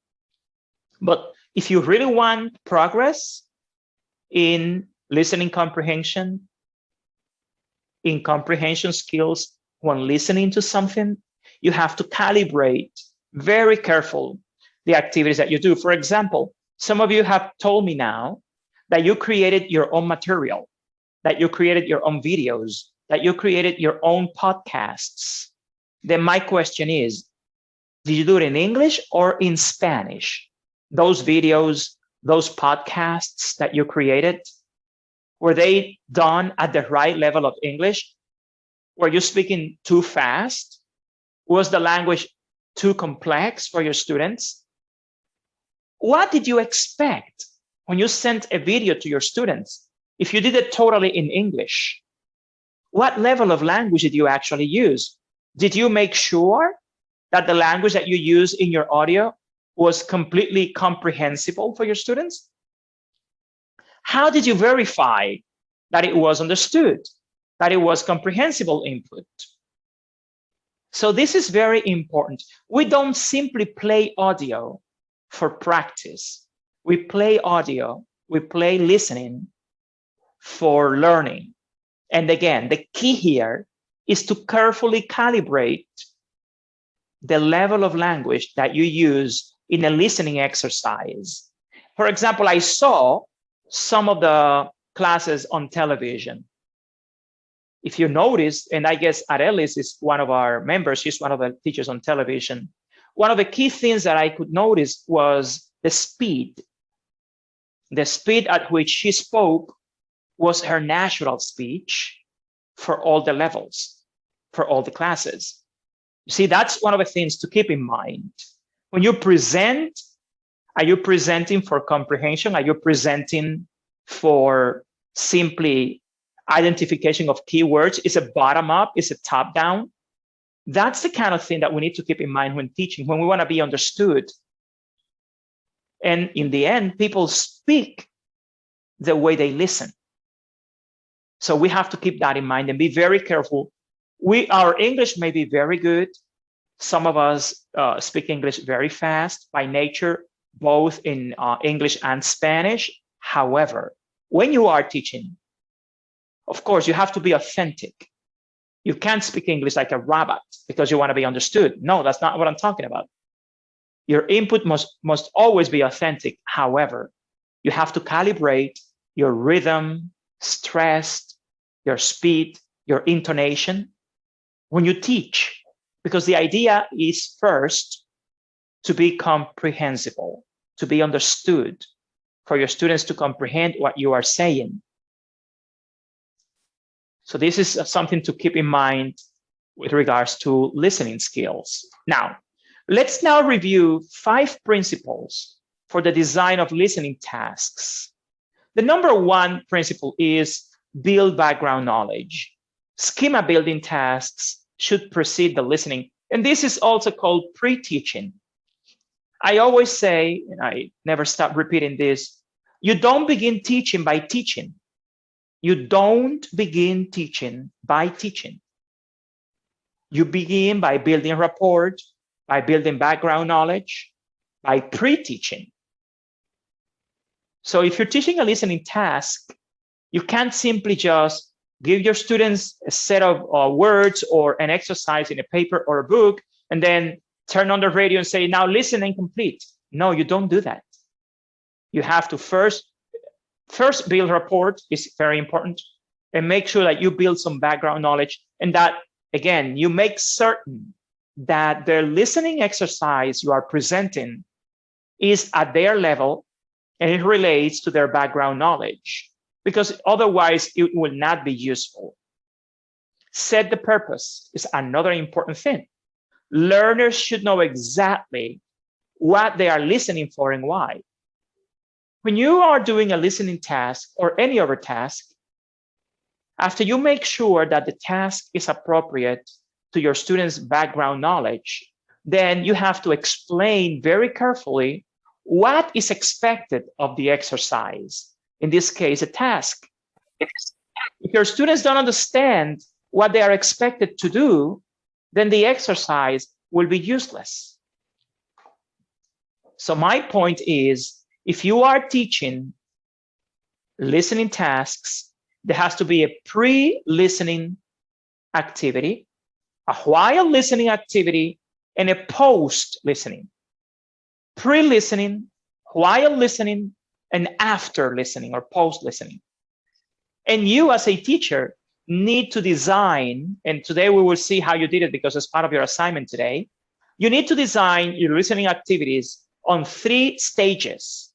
But if you really want progress in listening comprehension, in comprehension skills when listening to something, you have to calibrate very careful the activities that you do. For example, some of you have told me now that you created your own material, that you created your own videos, that you created your own podcasts. Then my question is, did you do it in English or in Spanish? Those videos, those podcasts that you created, were they done at the right level of English? Were you speaking too fast? Was the language too complex for your students? What did you expect when you sent a video to your students? If you did it totally in English, what level of language did you actually use? Did you make sure that the language that you use in your audio was completely comprehensible for your students? How did you verify that it was understood, that it was comprehensible input? So this is very important. We don't simply play audio for practice. We play audio, we play listening for learning. And again, the key here is to carefully calibrate the level of language that you use in a listening exercise. For example, I saw some of the classes on television. If you notice, and I guess Arelis is one of our members, she's one of the teachers on television. One of the key things that I could notice was the speed. The speed at which she spoke was her natural speech for all the levels, for all the classes. You see, that's one of the things to keep in mind. When you present, are you presenting for comprehension? Are you presenting for simply identification of keywords? Is it bottom up? Is it top down? That's the kind of thing that we need to keep in mind when teaching, when we want to be understood. And in the end, people speak the way they listen. So we have to keep that in mind and be very careful. Our English may be very good. Some of us speak English very fast by nature, both in English and Spanish. However, when you are teaching, of course, you have to be authentic. You can't speak English like a robot because you want to be understood. No, that's not what I'm talking about. Your input must always be authentic. However, you have to calibrate your rhythm, stress, your speed, your intonation when you teach, because the idea is first to be comprehensible, to be understood, for your students to comprehend what you are saying. So this is something to keep in mind with regards to listening skills. Now, let's now review 5 principles for the design of listening tasks. The number 1 principle is build background knowledge. Schema building tasks should precede the listening. And this is also called pre-teaching. I always say, and I never stop repeating this, you don't begin teaching by teaching. You don't begin teaching by teaching. You begin by building rapport, by building background knowledge, by pre-teaching. So if you're teaching a listening task, you can't simply just give your students a set of words or an exercise in a paper or a book, and then turn on the radio and say, now listen and complete. No, you don't do that. You have to first build rapport is very important, and make sure that you build some background knowledge, and that, again, you make certain that the listening exercise you are presenting is at their level and it relates to their background knowledge, because otherwise it will not be useful. Set the purpose is another important thing. Learners should know exactly what they are listening for and why. when you are doing a listening task or any other task, after you make sure that the task is appropriate to your students' background knowledge, then you have to explain very carefully what is expected of the exercise. In this case, a task. If your students don't understand what they are expected to do, then the exercise will be useless. So my point is, if you are teaching listening tasks, there has to be a pre-listening activity, a while listening activity, and a post-listening. Pre-listening, while listening, and after listening or post-listening. And you as a teacher need to design, and today we will see how you did it because it's part of your assignment today. You need to design your listening activities on 3 stages.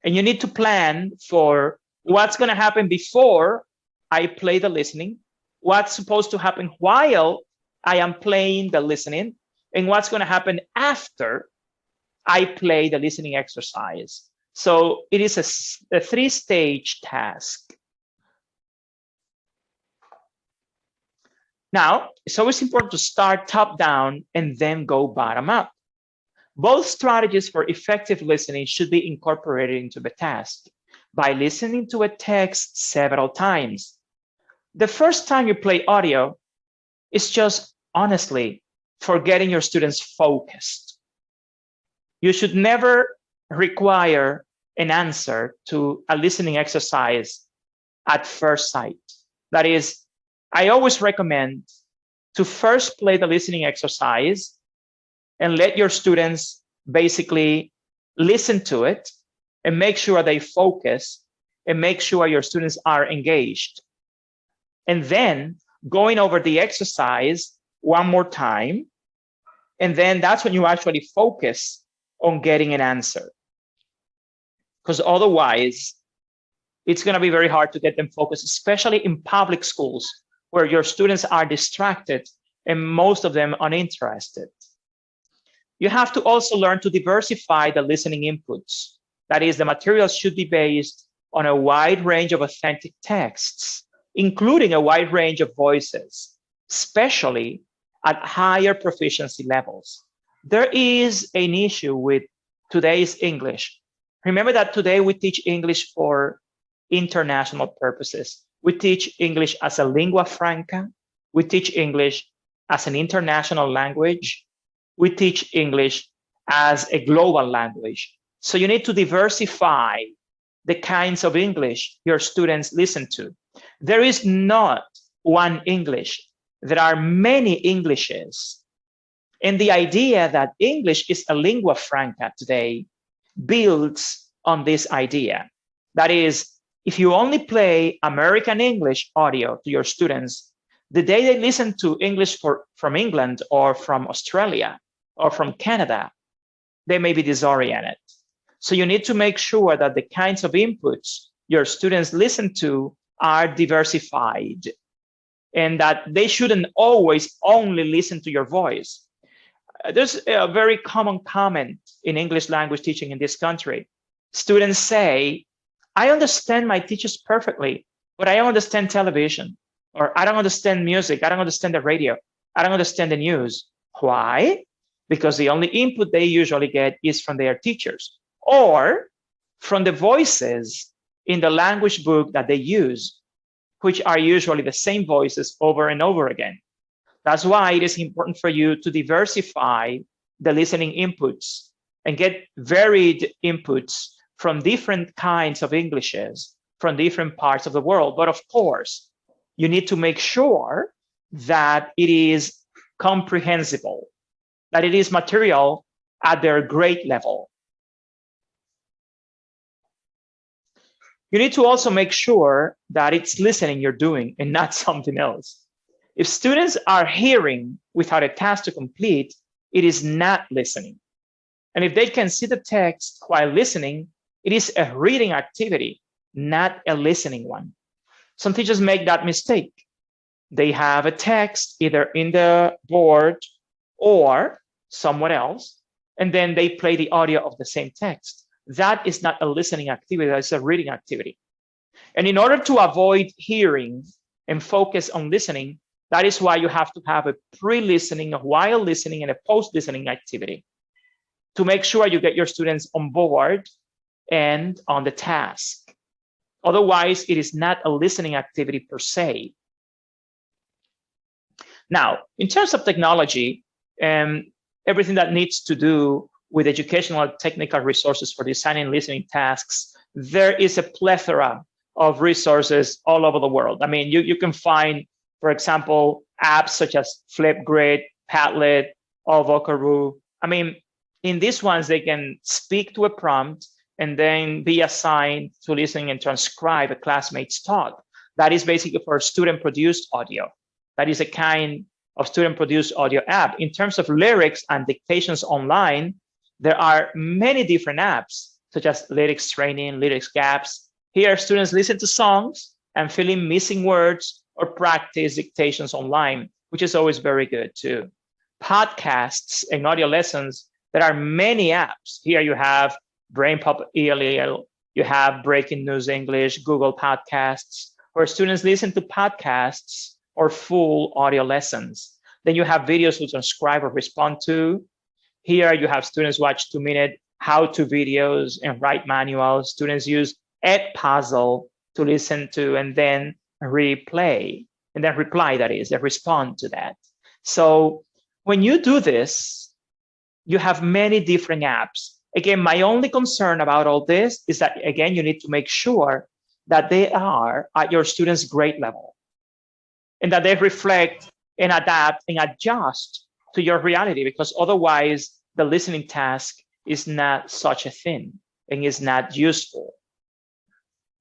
And you need to plan for what's going to happen before I play the listening, what's supposed to happen while I am playing the listening, and what's going to happen after I play the listening exercise. So it is a 3-stage task. Now, it's always important to start top down and then go bottom up. Both strategies for effective listening should be incorporated into the task by listening to a text several times. The first time you play audio is just honestly for getting your students focused. You should never require an answer to a listening exercise at first sight. That is, I always recommend to first play the listening exercise and let your students basically listen to it and make sure they focus and make sure your students are engaged. And then going over the exercise one more time. And then that's when you actually focus on getting an answer. Because otherwise, it's going to be very hard to get them focused, especially in public schools where your students are distracted and most of them uninterested. You have to also learn to diversify the listening inputs. That is, the materials should be based on a wide range of authentic texts, including a wide range of voices, especially at higher proficiency levels. There is an issue with today's English. Remember that today we teach English for international purposes. We teach English as a lingua franca. We teach English as an international language. We teach English as a global language. So you need to diversify the kinds of English your students listen to. There is not one English. There are many Englishes. And the idea that English is a lingua franca today builds on this idea. That is, if you only play American English audio to your students, the day they listen to English from England or from Australia or from Canada, they may be disoriented. So you need to make sure that the kinds of inputs your students listen to are diversified and that they shouldn't always only listen to your voice. There's a very common comment in English language teaching in this country. Students say, I understand my teachers perfectly, but I don't understand television, or I don't understand music, I don't understand the radio, I don't understand the news. Why? Because the only input they usually get is from their teachers or from the voices in the language book that they use, which are usually the same voices over and over again. That's why it is important for you to diversify the listening inputs and get varied inputs from different kinds of Englishes from different parts of the world. But of course, you need to make sure that it is comprehensible, that it is material at their grade level. You need to also make sure that it's listening you're doing and not something else. If students are hearing without a task to complete, it is not listening. And if they can see the text while listening, it is a reading activity, not a listening one. Some teachers make that mistake. They have a text either in the board or somewhere else, and then they play the audio of the same text. that is not a listening activity, that's a reading activity. And in order to avoid hearing and focus on listening, that is why you have to have a pre-listening, a while listening, and a post-listening activity to make sure you get your students on board and on the task. Otherwise, it is not a listening activity per se. Now, in terms of technology, everything that needs to do with educational technical resources for designing listening tasks, there is a plethora of resources all over the world. I mean, you can find, for example, apps such as Flipgrid, Padlet, or Vocaroo. I mean, in these ones, they can speak to a prompt and then be assigned to listen and transcribe a classmate's talk. That is basically for student-produced audio. That is a kind of student-produced audio app. In terms of lyrics and dictations online, there are many different apps, such as Lyrics Training, Lyrics Gaps. Here, students listen to songs and fill in missing words or practice dictations online, which is always very good too. Podcasts and audio lessons, there are many apps. Here you have BrainPop ELL, you have Breaking News English, Google Podcasts, where students listen to podcasts or full audio lessons. Then you have videos to transcribe or respond to. Here you have students watch 2-minute how-to videos and write manuals. Students use Edpuzzle to listen to and then replay, and then reply, that is, they respond to that. So when you do this, you have many different apps. Again, my only concern about all this is that, again, you need to make sure that they are at your students' grade level and that they reflect and adapt and adjust to your reality, because otherwise the listening task is not such a thing and is not useful.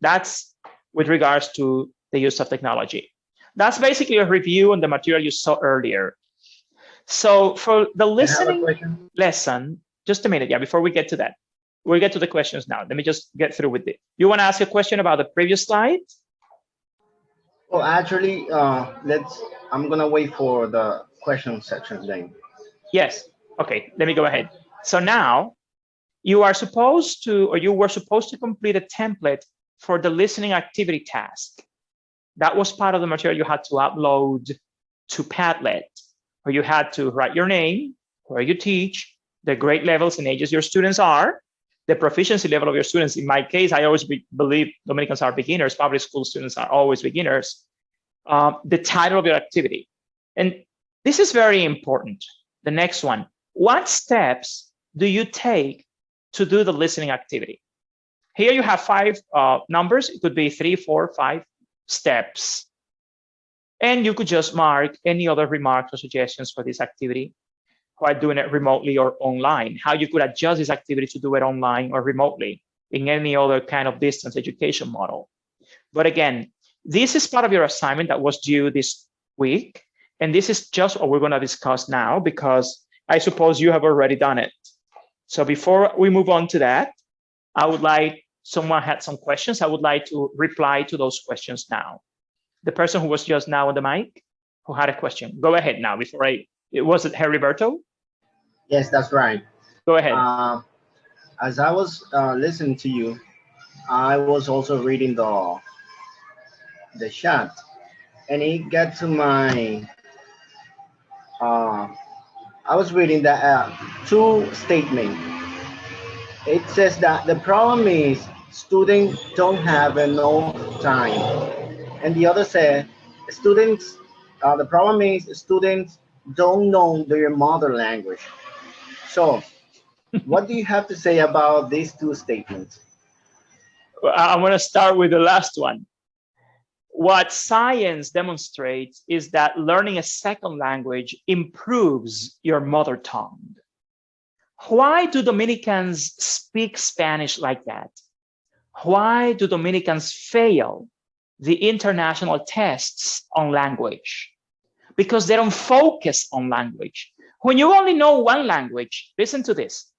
That's with regards to the use of technology. That's basically a review on the material you saw earlier. So for the listening lesson, just a minute, yeah, before we get to that, we'll get to the questions now. Let me just get through with it. You want to ask a question about the previous slide? Well, actually, I'm gonna wait for the question section then. Yes, okay, let me go ahead. So now you are supposed to, or you were supposed to complete a template for the listening activity task. That was part of the material you had to upload to Padlet, where you had to write your name, where you teach, the grade levels and ages your students are, the proficiency level of your students. In my case, I always believe Dominicans are beginners, public school students are always beginners, the title of your activity. And this is very important. The next one, what steps do you take to do the listening activity? Here you have 5 numbers. It could be 3, 4, 5 steps. And you could just mark any other remarks or suggestions for this activity while doing it remotely or online, how you could adjust this activity to do it online or remotely in any other kind of distance education model. But again, this is part of your assignment that was due this week. And this is just what we're going to discuss now, because I suppose you have already done it. So before we move on to that, I would like, someone had some questions. I would like to reply to those questions now. The person who was just now on the mic, who had a question, go ahead now before was it Heriberto? Yes, that's right. Go ahead. As I was listening to you, I was also reading the chat, and it got to my, I was reading the 2 statement. It says that the problem is students don't have enough time. And the other said, students, the problem is students don't know their mother language. So what do you have to say about these 2 statements? I'm going to start with the last one. What science demonstrates is that learning a second language improves your mother tongue. Why do Dominicans speak Spanish like that? Why do Dominicans fail the international tests on language? Because they don't focus on language. When you only know one language, listen to this.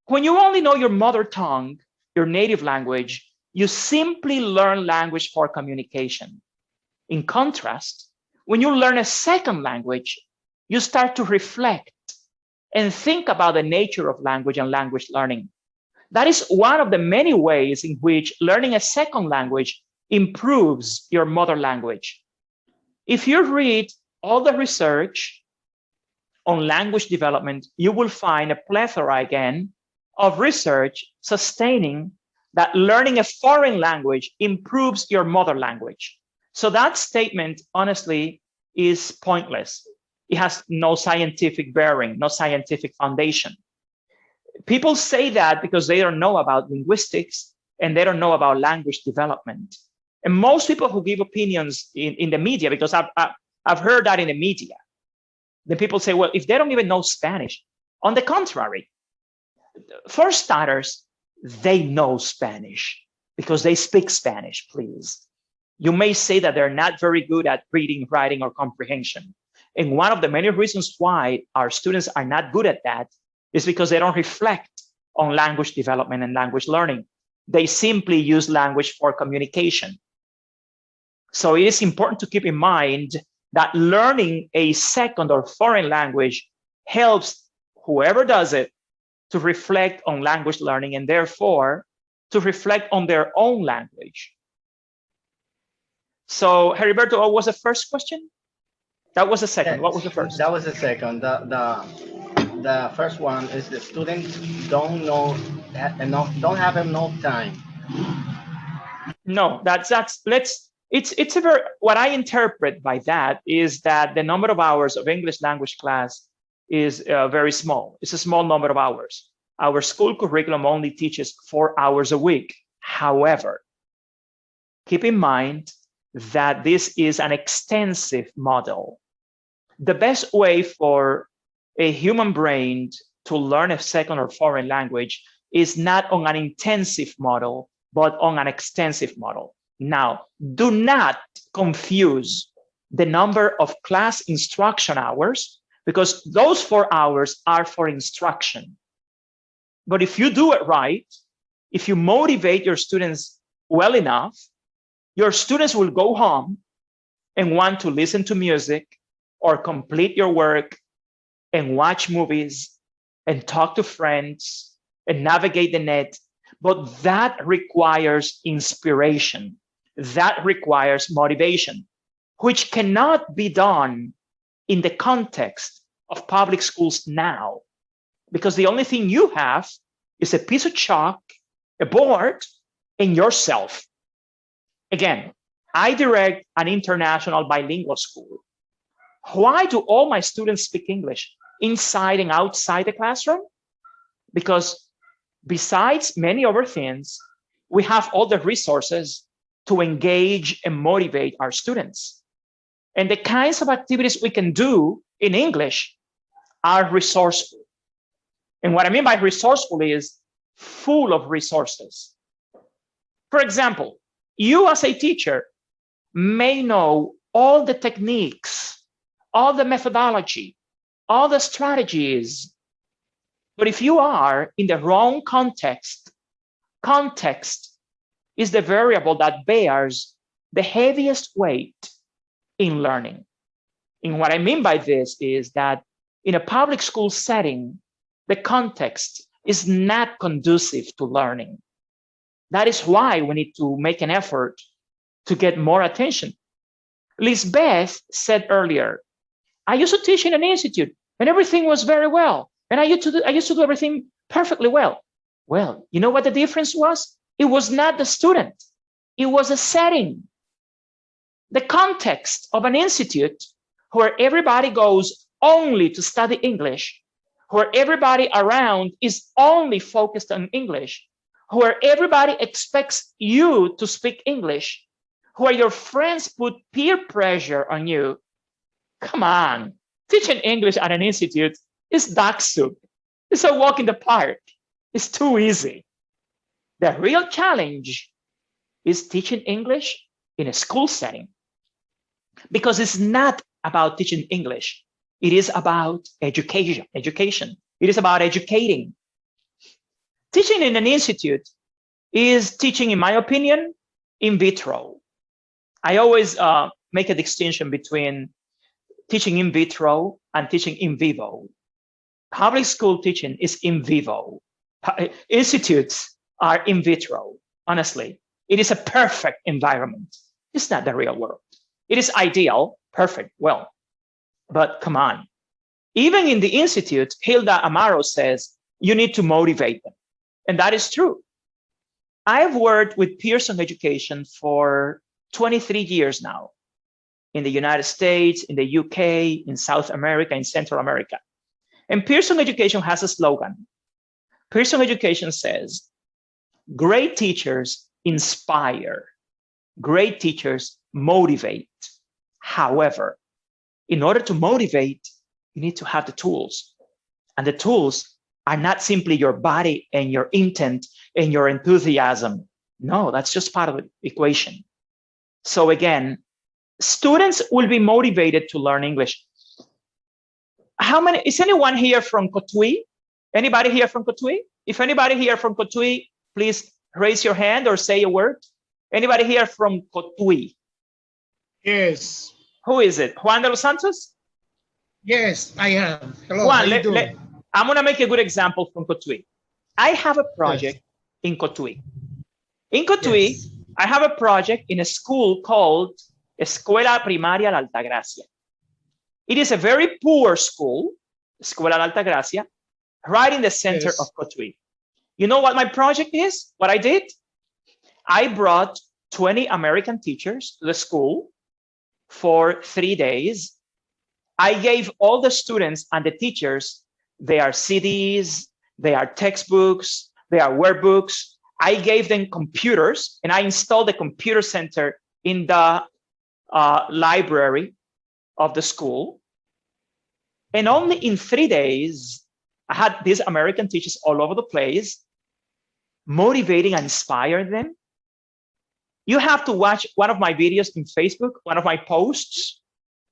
When you only know your mother tongue, your native language, you simply learn language for communication. In contrast, when you learn a second language, you start to reflect and think about the nature of language and language learning. That is one of the many ways in which learning a second language improves your mother language. If you read all the research on language development, you will find a plethora again of research sustaining that learning a foreign language improves your mother language. So that statement, honestly, is pointless. It has no scientific bearing, no scientific foundation. People say that because they don't know about linguistics and they don't know about language development. And most people who give opinions in the media, because I've heard that in the media, then people say, well, if they don't even know Spanish, on the contrary, for starters, they know Spanish because they speak Spanish, please. You may say that they're not very good at reading, writing, or comprehension. And one of the many reasons why our students are not good at that is because they don't reflect on language development and language learning. They simply use language for communication. So it is important to keep in mind that learning a second or foreign language helps whoever does it to reflect on language learning and therefore to reflect on their own language. So, Heriberto, what was the first question? That was the second. What was the first? That was the second. The first one is the students don't have enough time. No, it's a very, what I interpret by that is that the number of hours of English language class is very small. It's a small number of hours. Our school curriculum only teaches 4 hours a week. However, keep in mind that this is an extensive model. The best way for a human brain to learn a second or foreign language is not on an intensive model, but on an extensive model. Now, do not confuse the number of class instruction hours, because those 4 hours are for instruction. But if you do it right, if you motivate your students well enough, your students will go home and want to listen to music or complete your work and watch movies and talk to friends and navigate the net. But that requires inspiration. That requires motivation, which cannot be done in the context of public schools now, because the only thing you have is a piece of chalk, a board, and yourself. Again, I direct an international bilingual school. Why do all my students speak English inside and outside the classroom? Because besides many other things, we have all the resources to engage and motivate our students. And the kinds of activities we can do in English are resourceful. And what I mean by resourceful is full of resources. For example, you as a teacher may know all the techniques, all the methodology, all the strategies. But if you are in the wrong context, context is the variable that bears the heaviest weight in learning. And what I mean by this is that in a public school setting, the context is not conducive to learning. That is why we need to make an effort to get more attention. Lisbeth said earlier, I used to teach in an institute and everything was very well. And I used to do everything perfectly well. Well, you know what the difference was? It was not the student. It was a setting. The context of an institute where everybody goes only to study English, where everybody around is only focused on English, where everybody expects you to speak English, where your friends put peer pressure on you. Come on, teaching English at an institute is duck soup. It's a walk in the park. It's too easy. The real challenge is teaching English in a school setting, because it's not about teaching English. It is about education. It is about educating. Teaching in an institute is teaching, in my opinion, in vitro. I always make a distinction between teaching in vitro and teaching in vivo. Public school teaching is in vivo. Institutes are in vitro, honestly. It is a perfect environment. It's not the real world. It is ideal, perfect, well, but come on. Even in the institute, Hilda Amaro says you need to motivate them. And that is true. I've worked with Pearson Education for 23 years now in the United States, in the UK, in South America, in Central America. And Pearson Education has a slogan. Pearson Education says, great teachers inspire, great teachers motivate. However, in order to motivate, you need to have the tools. And the tools are not simply your body and your intent and your enthusiasm. No, that's just part of the equation. So again, students will be motivated to learn English. Is anyone here from Cotuí? Anybody here from Cotuí? If anybody here from Cotuí, please raise your hand or say a word. Anybody here from Cotuí? Yes. Who is it? Juan de los Santos? Yes, I am. Hello, Juan, how you doing? I'm going to make a good example from Cotuí. I have a project in Cotuí. In Cotuí, I have a project in a school called Escuela Primaria La Altagracia. It is a very poor school, Escuela La Altagracia, right in the center of Cotuí. You know what my project is? What I did? I brought 20 American teachers to the school for 3 days. I gave all the students and the teachers their CDs, their textbooks, their workbooks. I gave them computers, and I installed the computer center in the library of the school. And only in 3 days, I had these American teachers all over the place, motivating and inspiring them. You have to watch one of my videos in Facebook, one of my posts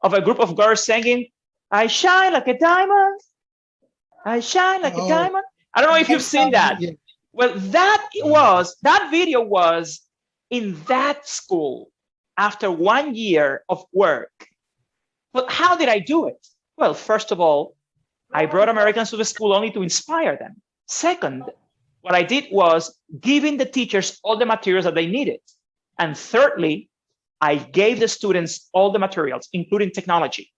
of a group of girls singing, I shine like a diamond, I shine like a diamond. I don't know if you've seen that. Well, that video was in that school after 1 year of work. But how did I do it? Well, first of all, I brought Americans to the school only to inspire them. Second, what I did was giving the teachers all the materials that they needed. And thirdly, I gave the students all the materials, including technology.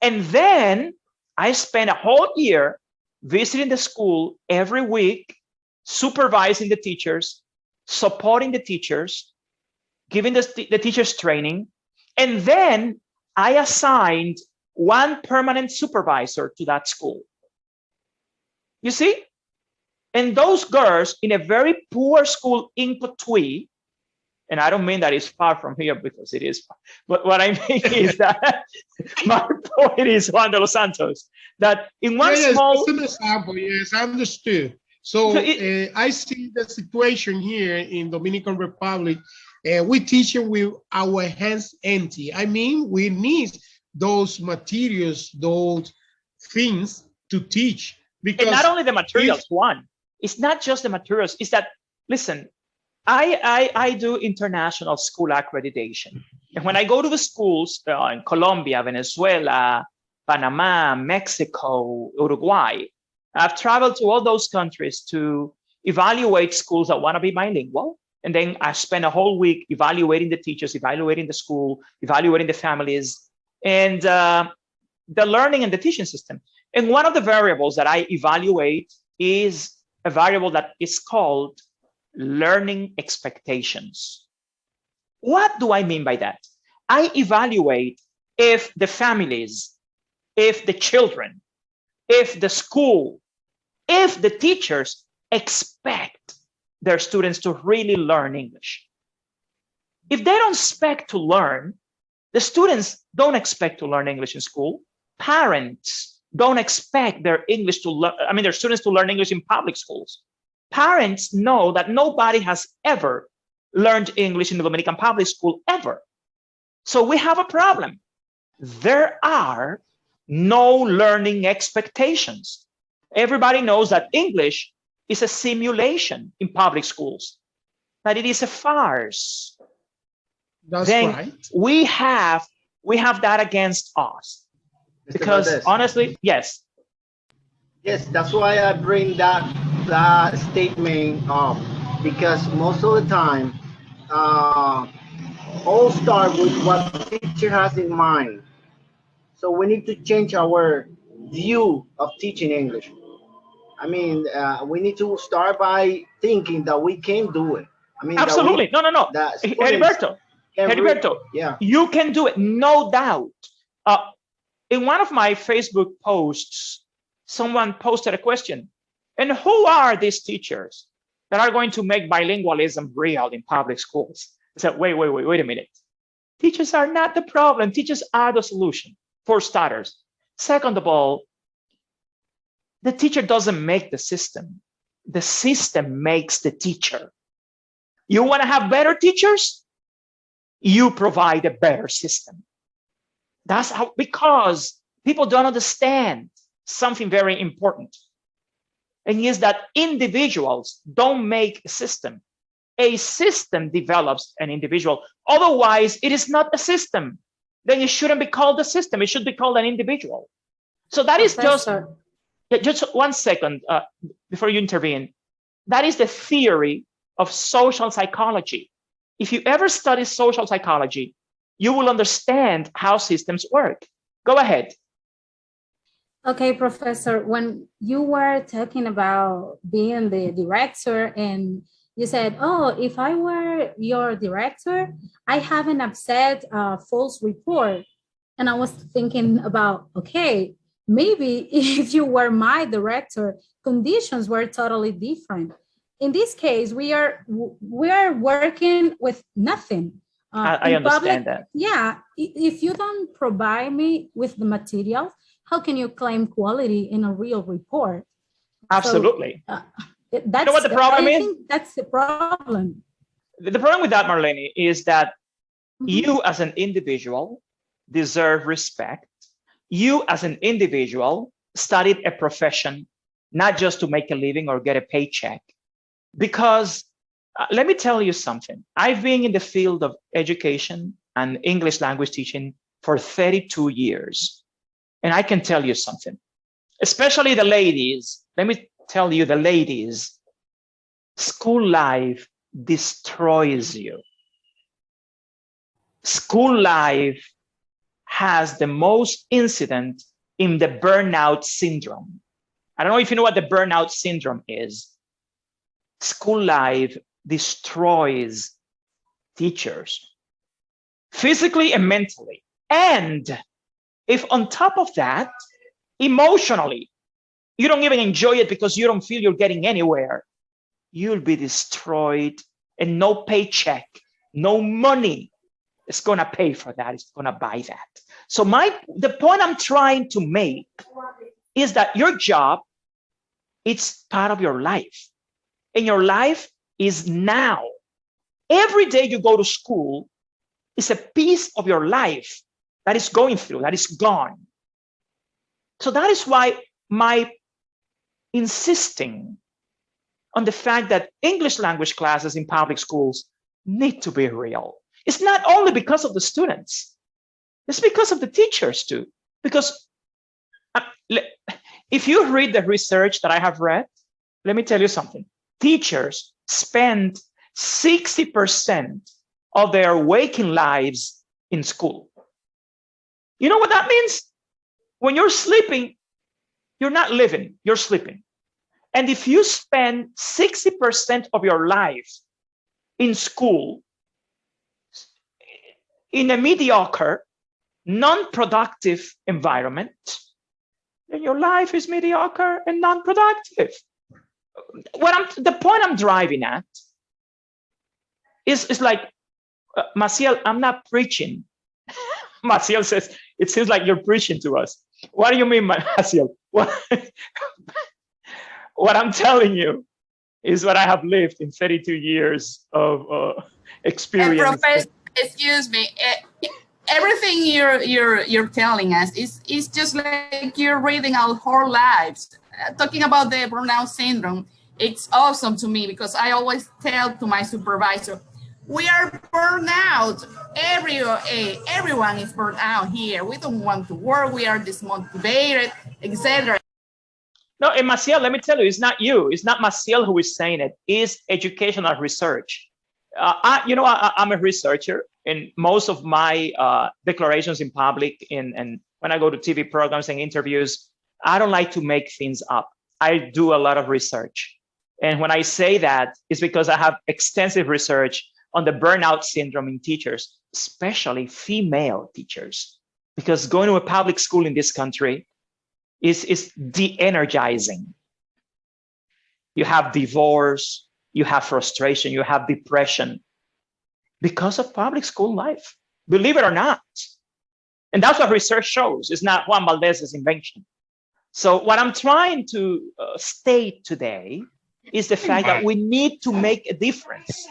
And then I spent a whole year visiting the school every week, supervising the teachers, supporting the teachers, giving the teachers training. And then I assigned one permanent supervisor to that school. You see? And those girls in a very poor school in Cotuí, and I don't mean that it's far from here because it is, but what I mean is that my point is, Juan de los Santos, that in one small... It's an example, yes, I understood. So I see the situation here in Dominican Republic, we teaching with our hands empty. I mean, we need those materials, those things to teach. Because and not only the materials, Juan, it's not just the materials, it's that, listen, I do international school accreditation. And when I go to the schools in Colombia, Venezuela, Panama, Mexico, Uruguay, I've traveled to all those countries to evaluate schools that want to be bilingual. And then I spend a whole week evaluating the teachers, evaluating the school, evaluating the families, and the learning and the teaching system. And one of the variables that I evaluate is a variable that is called learning expectations. What do I mean by that? I evaluate if the families, if the children, if the school, if the teachers expect their students to really learn English. If they don't expect to learn, the students don't expect to learn English in school. Parents don't expect their students to learn English in public schools. Parents know that nobody has ever learned English in the Dominican public school ever. So we have a problem. There are no learning expectations. Everybody knows that English is a simulation in public schools, that it is a farce. That's right. We have that against us. Because honestly, yes. Yes, that's why I bring that that statement because most of the time, all start with what the teacher has in mind. So we need to change our view of teaching English. I mean, we need to start by thinking that we can do it. I mean, absolutely. No. That Heriberto, yeah, you can do it, no doubt. In one of my Facebook posts, someone posted a question, and who are these teachers that are going to make bilingualism real in public schools? I said, wait a minute. Teachers are not the problem. Teachers are the solution, for starters. Second of all, the teacher doesn't make the system. The system makes the teacher. You want to have better teachers? You provide a better system. That's how, because people don't understand something very important. And is that individuals don't make a system. A system develops an individual. Otherwise, it is not a system. Then it shouldn't be called a system. It should be called an individual. So that is just 1 second before you intervene. That is the theory of social psychology. If you ever study social psychology, you will understand how systems work. Go ahead. Okay, Professor, when you were talking about being the director and you said, oh, if I were your director, I have an upset false report. And I was thinking about, okay, maybe if you were my director, conditions were totally different. In this case, we are working with nothing. I understand that. Yeah, if you don't provide me with the material, how can you claim quality in a real report? Absolutely. So, you know what the problem is? That's the problem. The problem with that, Marlene, is that you as an individual deserve respect. You as an individual studied a profession, not just to make a living or get a paycheck. Because let me tell you something. I've been in the field of education and English language teaching for 32 years. And I can tell you something, especially the ladies. Let me tell you, the ladies, school life destroys you. School life has the most incident in the burnout syndrome. I don't know if you know what the burnout syndrome is. School life destroys teachers physically and mentally. And if on top of that, emotionally, you don't even enjoy it because you don't feel you're getting anywhere, you'll be destroyed, and no paycheck, no money is going to pay for that. It's going to buy that. So the point I'm trying to make is that your job, it's part of your life. And your life is now. Every day you go to school is a piece of your life that is going through, that is gone. So that is why my insisting on the fact that English language classes in public schools need to be real. It's not only because of the students, it's because of the teachers too. Because if you read the research that I have read, let me tell you something. Teachers spend 60% of their waking lives in school. You know what that means? When you're sleeping, you're not living, you're sleeping. And if you spend 60% of your life in school, in a mediocre, non-productive environment, then your life is mediocre and non-productive. The point I'm driving at is like, Maciel, I'm not preaching. Maciel says, it seems like you're preaching to us. What do you mean, Maciel? What I'm telling you is what I have lived in 32 years of experience. Professor, excuse me. Everything you're telling us is just like you're reading our whole lives. Talking about the burnout syndrome, it's awesome to me because I always tell to my supervisor, we are burned out. Everyone is burned out here. We don't want to work. We are dismotivated, etc. No, and Maciel, let me tell you, it's not you. It's not Maciel who is saying it. It's educational research. I'm a researcher, and most of my declarations in public and when I go to TV programs and interviews, I don't like to make things up. I do a lot of research. And when I say that, it's because I have extensive research on the burnout syndrome in teachers, especially female teachers, because going to a public school in this country is de-energizing. You have divorce, you have frustration, you have depression because of public school life, believe it or not. And that's what research shows. It's not Juan Valdez's invention. So what I'm trying to state today is the fact that we need to make a difference.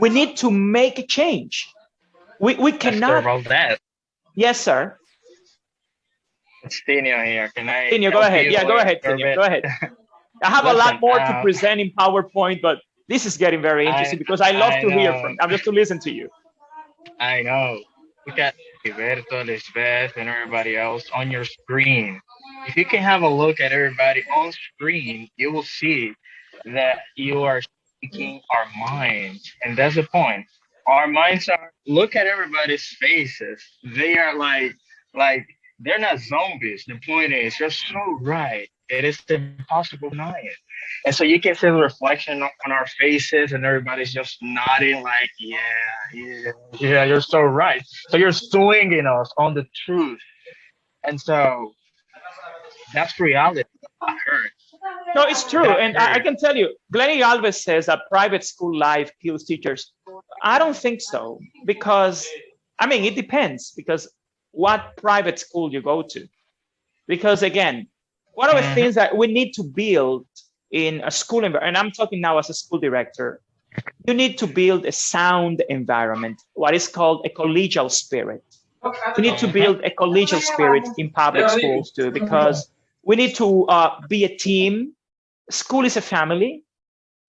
We need to make a change. We cannot. About that. Yes, sir. It's Tinio here. Can I? Tinio, go ahead. Yeah, go ahead, Tinio. Go ahead. I have a lot more to present in PowerPoint, but this is getting very interesting because I love to hear from you. I'm just to listen to you. I know. Look at Gilberto, Lisbeth, and everybody else on your screen. If you can have a look at everybody on screen, you will see that you are speaking our minds. And that's the point. Our minds are, look at everybody's faces. They are like they're not zombies. The point is, you're so right. It is impossible to deny it. And so you can see the reflection on our faces and everybody's just nodding like, yeah, you're so right. So you're swinging us on the truth. And so that's reality. I heard. No, it's true. And I can tell you, Glenny Alves says that private school life kills teachers. I don't think so, because, I mean, it depends, because what private school you go to. Because again, one of the things that we need to build in a school environment, and I'm talking now as a school director, you need to build a sound environment, what is called a collegial spirit. You need to build a collegial spirit in public schools too, because we need to be a team. School is a family.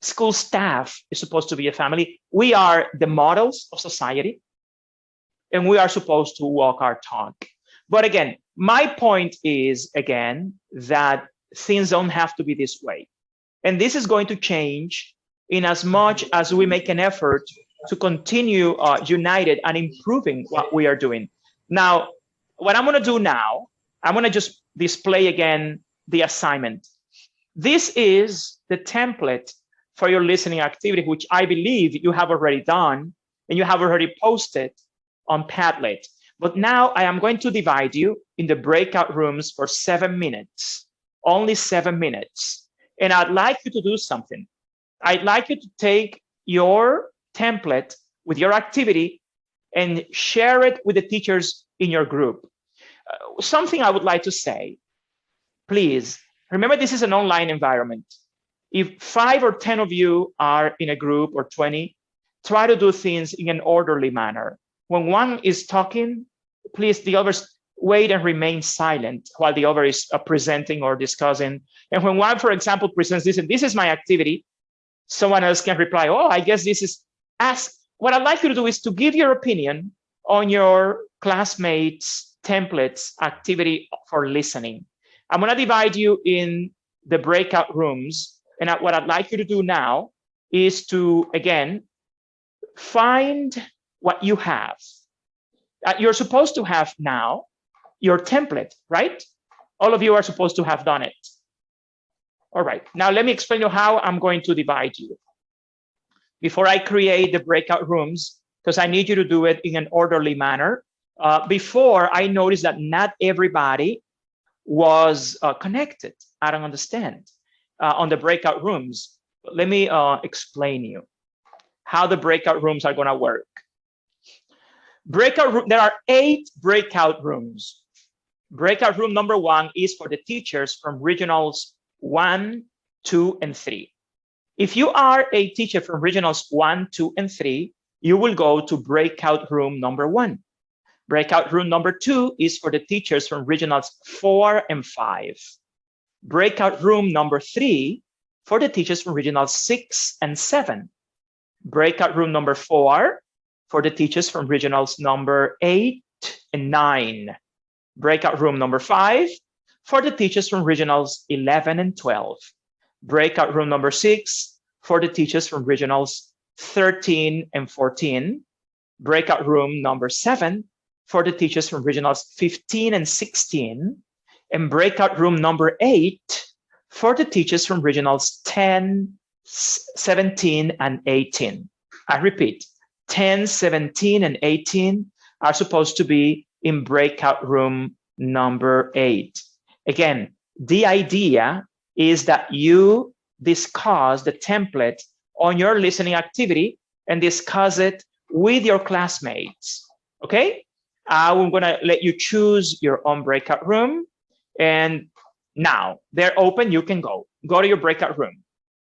School staff is supposed to be a family. We are the models of society, and we are supposed to walk our talk. But again, my point is, again, that things don't have to be this way. And this is going to change in as much as we make an effort to continue united and improving what we are doing. Now, what I'm going to do now, I'm going to just display again the assignment. This is the template for your listening activity, which I believe you have already done and you have already posted on Padlet. But now I am going to divide you in the breakout rooms for 7 minutes, only 7 minutes. And I'd like you to do something. I'd like you to take your template with your activity and share it with the teachers in your group. Something I would like to say, please, remember this is an online environment. If 5 or 10 of you are in a group or 20, try to do things in an orderly manner. When one is talking, please, the others wait and remain silent while the other is presenting or discussing. And when one, for example, presents this, and this is my activity, someone else can reply, oh, I guess this is, ask. What I'd like you to do is to give your opinion on your classmates' templates activity for listening. I'm going to divide you in the breakout rooms. And what I'd like you to do now is to, again, find what you have. You're supposed to have now your template, right? All of you are supposed to have done it. All right, now let me explain you how I'm going to divide you. Before I create the breakout rooms, because I need you to do it in an orderly manner, before I noticed that not everybody was connected. I don't understand on the breakout rooms. But let me explain you how the breakout rooms are going to work. There are 8 breakout rooms. Breakout room number 1 is for the teachers from regionals 1, 2, and 3. If you are a teacher from regionals 1, 2, and 3, you will go to breakout room number 1. Breakout room number 2 is for the teachers from regionals 4 and 5. Breakout room number 3 for the teachers from regionals 6 and 7. Breakout room number 4 for the teachers from regionals number 8 and 9. Breakout room number 5 for the teachers from regionals 11 and 12. Breakout room number 6 for the teachers from regionals 13 and 14. Breakout room number 7 for the teachers from regionals 15 and 16. And breakout room number 8 for the teachers from regionals 10, 17, and 18. I repeat, 10, 17, and 18 are supposed to be in breakout room number 8. Again, the idea is that you discuss the template on your listening activity and discuss it with your classmates, okay? I'm gonna let you choose your own breakout room, and now they're open, you can go to your breakout room,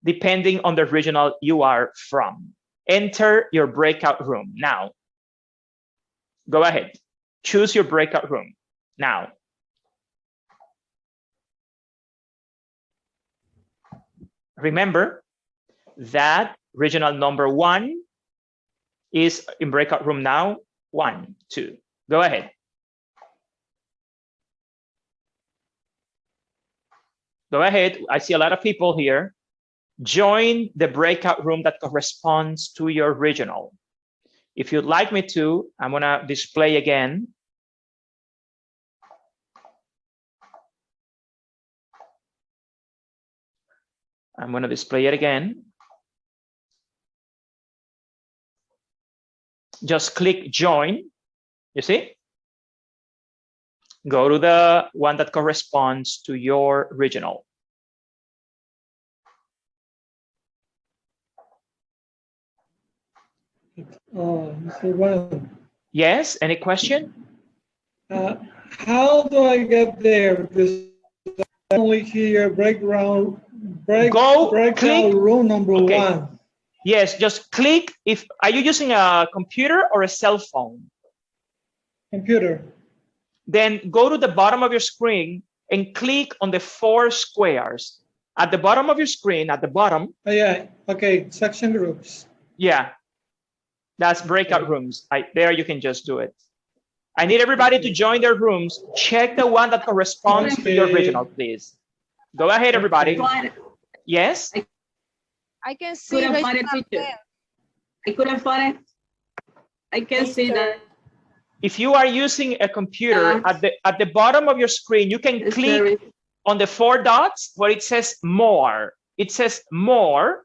depending on the regional you are from. Enter your breakout room now. Go ahead, choose your breakout room now. Remember that regional number 1 is in breakout room now. 1, 2, go ahead. Go ahead, I see a lot of people here. Join the breakout room that corresponds to your regional. If you'd like me to, I'm gonna display again. I'm gonna display it again. Just click join, you see? Go to the one that corresponds to your regional. Mr. Brown. Yes, any question? How do I get there? Because I only hear breakout room number 1. Yes, just click. Are you using a computer or a cell phone? Computer. Then go to the bottom of your screen and click on the 4 squares. At the bottom of your screen, at the bottom. Oh, yeah, okay, section groups. Yeah, that's breakout rooms. There you can just do it. I need everybody to join their rooms. Check the one that corresponds to your regional, please. Go ahead, everybody. Yes? I can see it. I couldn't find it. I can see that. If you are using a computer, at the bottom of your screen, you can click on the 4 dots where it says more. It says more.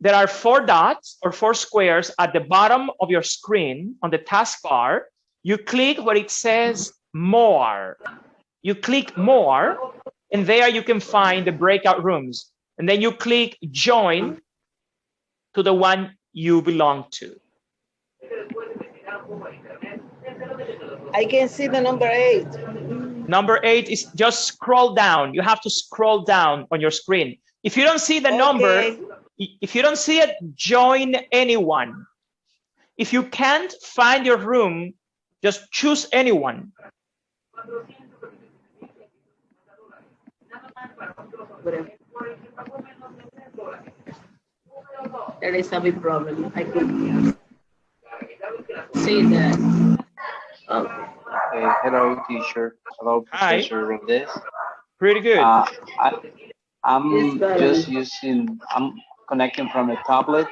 There are 4 dots or 4 squares at the bottom of your screen on the taskbar. You click where it says more. You click more, and there you can find the breakout rooms. And then you click join to the one you belong to. I can see the number 8. Number 8 is just scroll down. You have to scroll down on your screen. If you don't see the number, if you don't see it, join anyone. If you can't find your room, just choose anyone. There is a big problem. I couldn't see that. Hello, teacher. Hello, Professor Rodez. Pretty good. I'm connecting from a tablet.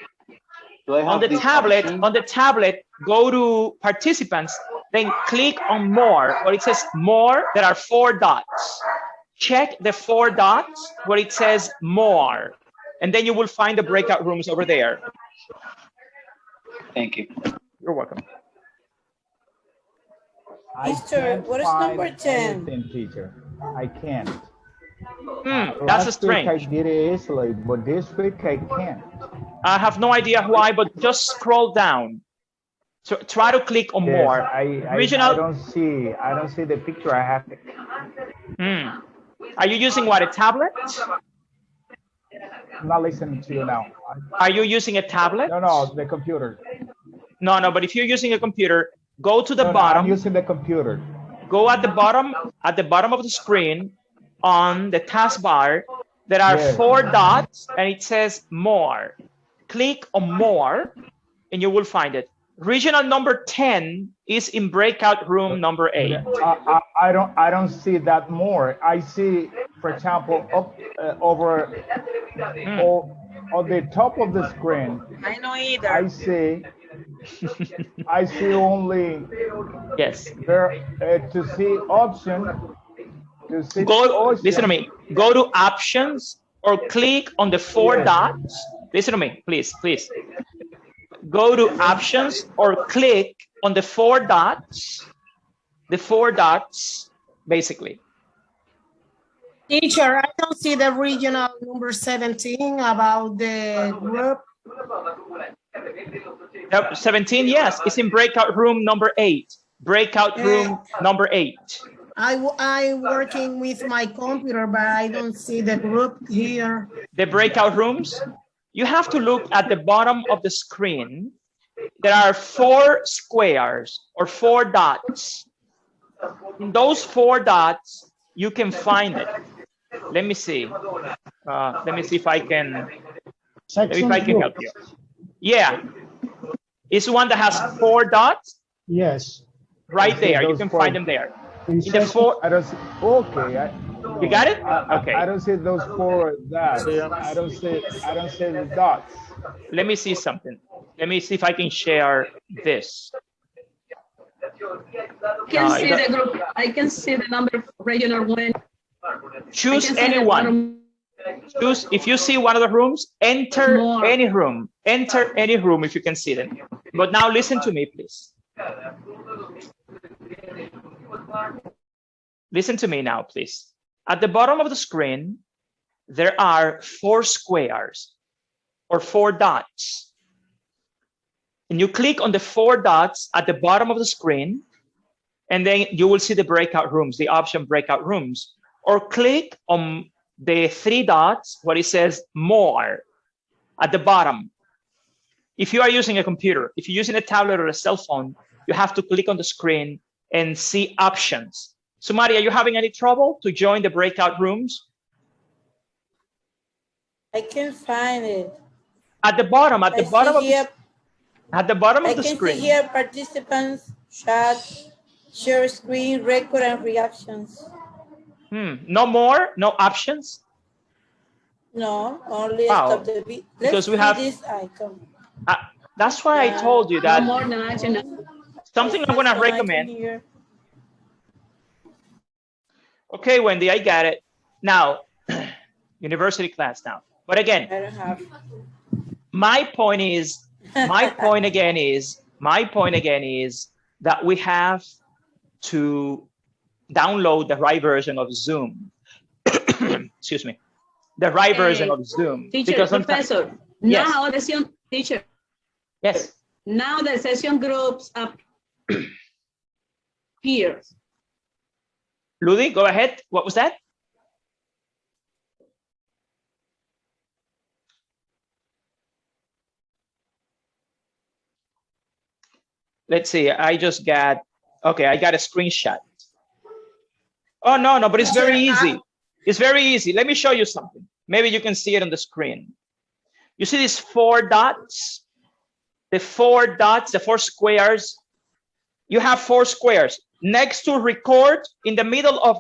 Do I have on the tablet, go to participants, then click on more. Where it says more, there are 4 dots. Check the 4 dots where it says more, and then you will find the breakout rooms over there. Thank you. You're welcome. Teacher, what is number 10? Teacher, I can't. That's a strange. Last week I did it easily, but this week I can't. I have no idea why, but just scroll down. So try to click on more. I don't see the picture I have. Are you using what, a tablet? I'm not listening to you now. Are you using a tablet? No, the computer. No, but if you're using a computer, go to the bottom. I'm using the computer. Go at the bottom of the screen on the taskbar. There are 4 dots and it says more. Click on more and you will find it. Regional number 10 is in breakout room number 8. I don't see that more. I see, for example, up over on the top of the screen. I know either. I see only there to see option. Listen to me. Go to options or click on the 4 dots. Listen to me, please. Go to options or click on the 4 dots. The 4 dots, basically. Teacher, I don't see the regional number 17 about the group. 17, yes, it's in breakout room number 8. Breakout room number 8. I'm working with my computer, but I don't see the group here. The breakout rooms, you have to look at the bottom of the screen. There are 4 squares or 4 dots. In those 4 dots, you can find it. Let me see. Let me see if I can. Help you. Yeah, it's one that has 4 dots. Yes. Right there, you can find them there. In the 4. I don't see, okay. You got it? Okay. I don't see those 4 dots. I don't see the dots. Let me see something. Let me see if I can share this. I can see the group. I can see the number of regional 1. Choose anyone. Choose, if you see one of the rooms, enter any room. Enter any room if you can see them. But now listen to me, please. Listen to me now, please. At the bottom of the screen, there are 4 squares or 4 dots. And you click on the 4 dots at the bottom of the screen, and then you will see the breakout rooms, the option breakout rooms. Or click on the 3 dots where it says more at the bottom. If you are using a computer, if you're using a tablet or a cell phone, you have to click on the screen and see options. So Mari, are you having any trouble to join the breakout rooms? I can't find it. At the bottom, at the bottom of the screen. I can see here participants, chat, share screen, record, and reactions. No more, no options? No, only wow. stop the video. Because we have this icon. That's why I told you that. No more than action. Something I'm gonna recommend. Okay, Wendy, I got it. Now, university class now. But again, I don't have. my point again is that we have to download the right version of Zoom. Excuse me. The right version of Zoom. Teacher, because professor, yes. Now the session, teacher. Yes. Now the session groups appear. Ludi, go ahead. What was that? Let's see. I just got, okay, I got a screenshot. Oh, no, but it's very easy. It's very easy. Let me show you something. Maybe you can see it on the screen. You see these 4 dots? The 4 dots, the 4 squares. You have 4 squares. Next to record, in the middle of,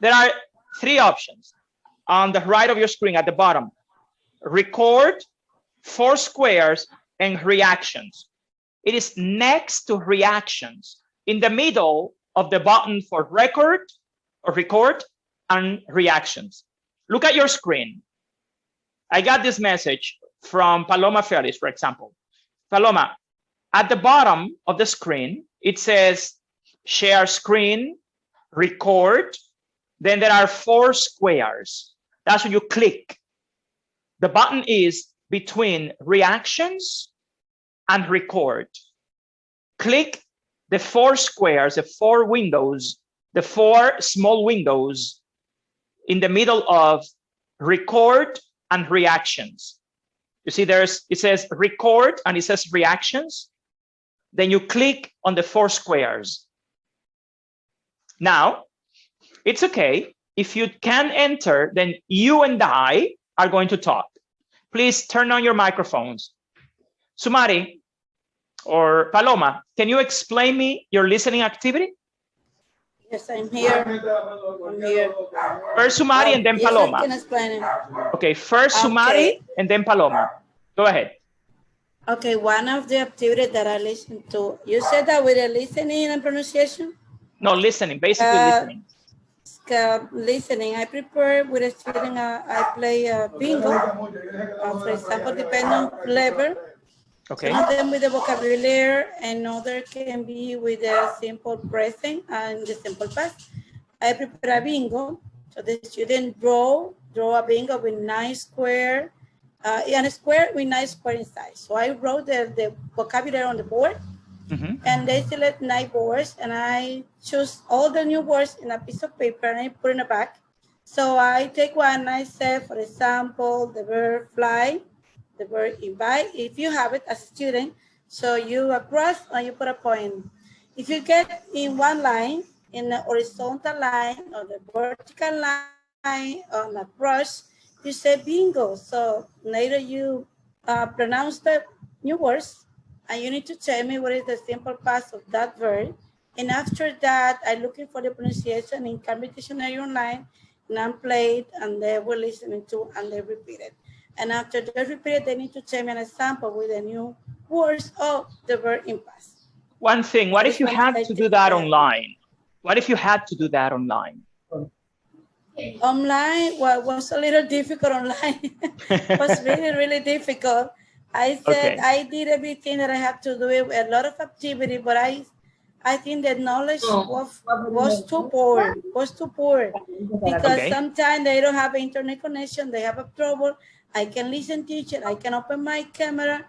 there are 3 options. On the right of your screen at the bottom. Record, 4 squares, and reactions. It is next to reactions, in the middle of the button for record or record and reactions. Look at your screen. I got this message from Paloma Ferris, for example. Paloma, at the bottom of the screen, it says share screen, record. Then there are 4 squares. That's when you click. The button is between reactions and record. Click the 4 squares, the 4 windows, the 4 small windows in the middle of record and reactions. You see it says record and it says reactions. Then you click on the 4 squares. Now, it's okay. If you can enter, then you and I are going to talk. Please turn on your microphones. Sumari, Or Paloma, can you explain me your listening activity? Yes, I'm here. I'm here. First Sumari and then yes, Paloma. I can explain it. Okay, first Sumari and then Paloma. Go ahead. Okay, one of the activities that I listened to, you said that with the listening and pronunciation? No, listening, basically listening. Listening, I prepare with a student, I play bingo. For example, depending on level. Okay. Some of them with the vocabulary, and other can be with a simple present and the simple past. I prepare a bingo, so the student draw a bingo with nice square, and a square with nice square inside. So I wrote the vocabulary on the board, and they select 9 words, and I choose all the new words in a piece of paper and I put in a bag. So I take one, I say, for example, the verb fly, the word invite, if you have it as a student, so you cross and you put a point. If you get in one line, in the horizontal line or the vertical line on a brush, you say bingo. So later you pronounce the new words, and you need to tell me what is the simple past of that verb. And after that, I'm looking for the pronunciation in Cambridge Dictionary Online, and I'm played, and they will listen to, and they repeat it. And after they repeat it, they need to tell me an example with the new words of the verb in past. One thing, what if you had to do that online? What if you had to do that online? Online was a little difficult online. It was really, really difficult. I said I did everything that I had to do, it, a lot of activity, but I think that knowledge was too poor, because sometimes they don't have internet connection, they have a trouble. I can listen teacher, I can open my camera.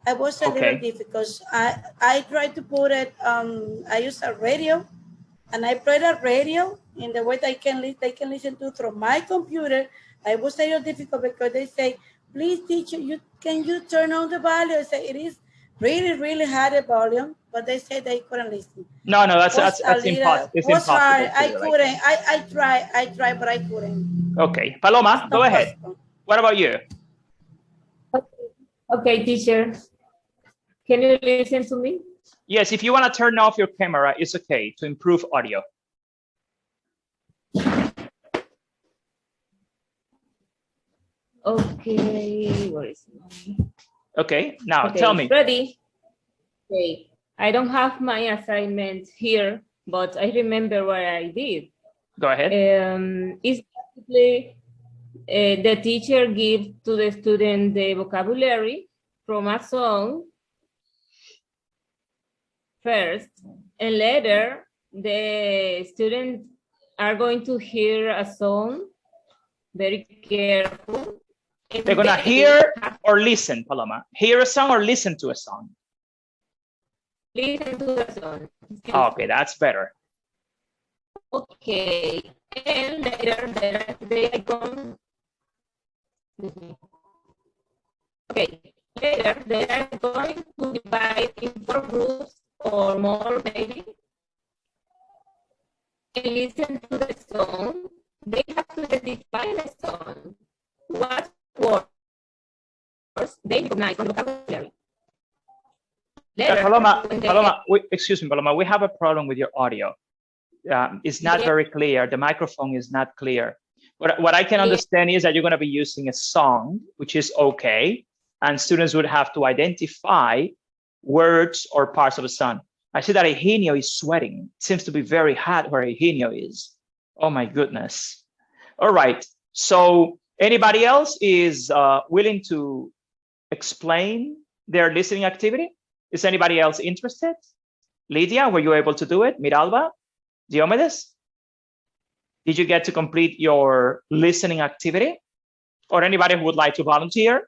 I was a little difficult. I tried to put it, I use a radio, and I played a radio in the way that they can listen to through my computer. I was a little difficult because they say, please teacher, can you turn on the volume? I say, it is really, really high the volume, but they say they couldn't listen. No, that's impossible. It's was impossible. Hard. I couldn't. I tried, but I couldn't. Okay, Paloma, go ahead. What about you? Okay, teacher. Can you listen to me? Yes, if you want to turn off your camera, it's okay to improve audio. Okay, where is my... Okay, now tell me. Ready? Okay, I don't have my assignment here, but I remember what I did. Go ahead. It's basically the teacher gives to the student the vocabulary from a song first, and later the students are going to hear a song very careful. They're gonna hear or listen, Paloma. Hear a song or listen to a song? Listen to a song. Okay, that's better. Okay, and later they are going. Okay, later they are going to divide in 4 groups or more, maybe, and listen to the song. They have to identify the song. What words they recognize from the vocabulary. Later, Paloma, excuse me, Paloma, we have a problem with your audio. It's not very clear. The microphone is not clear. What I can understand is that you're going to be using a song, which is okay, and students would have to identify words or parts of a song. I see that Eugenio is sweating. It seems to be very hot where Eugenio is. Oh my goodness. All right. So anybody else is willing to explain their listening activity? Is anybody else interested? Lydia, were you able to do it? Miralba? Diomedes? Did you get to complete your listening activity? Or anybody who would like to volunteer?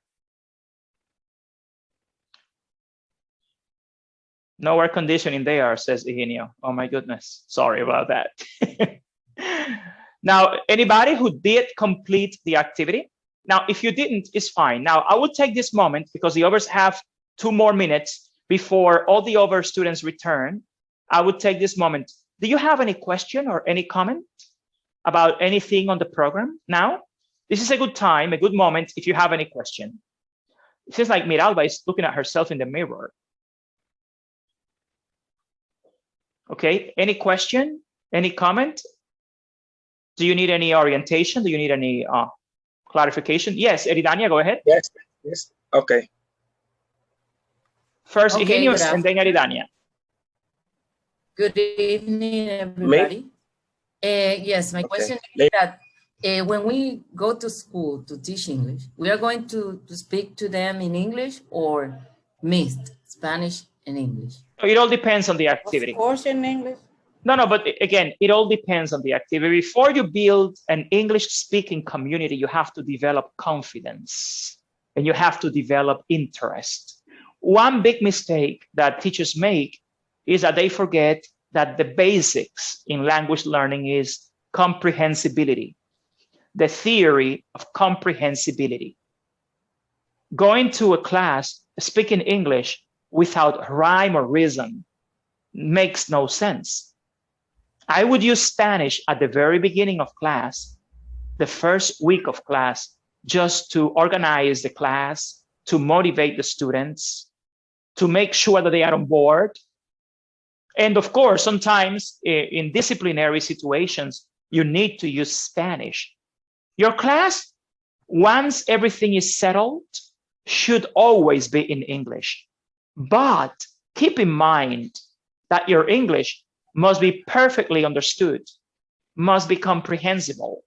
No air conditioning there, says Eugenio. Oh my goodness, sorry about that. Now, anybody who did complete the activity? Now, if you didn't, it's fine. Now, I will take this moment because the others have 2 more minutes before all the other students return. I would take this moment. Do you have any question or any comment about anything on the program now? This is a good time, a good moment if you have any question. It seems like Miralba is looking at herself in the mirror. Okay, any question, any comment? Do you need any orientation? Do you need any clarification? Yes, Eridania, go ahead. Yes, yes, okay. First, Okay, Igenius, and then Eridania. Good evening, everybody. Yes, my question is that when we go to school to teach English, we are going to speak to them in English or mixed Spanish and English? It all depends on the activity. Of course, in English. No, but again, it all depends on the activity. Before you build an English-speaking community, you have to develop confidence and you have to develop interest. One big mistake that teachers make is that they forget that the basics in language learning is comprehensibility, the theory of comprehensibility. Going to a class speaking English without rhyme or reason makes no sense. I would use Spanish at the very beginning of class, the first week of class, just to organize the class, to motivate the students, to make sure that they are on board. And of course, sometimes in disciplinary situations, you need to use Spanish. Your class, once everything is settled, should always be in English. But keep in mind that your English must be perfectly understood, must be comprehensible.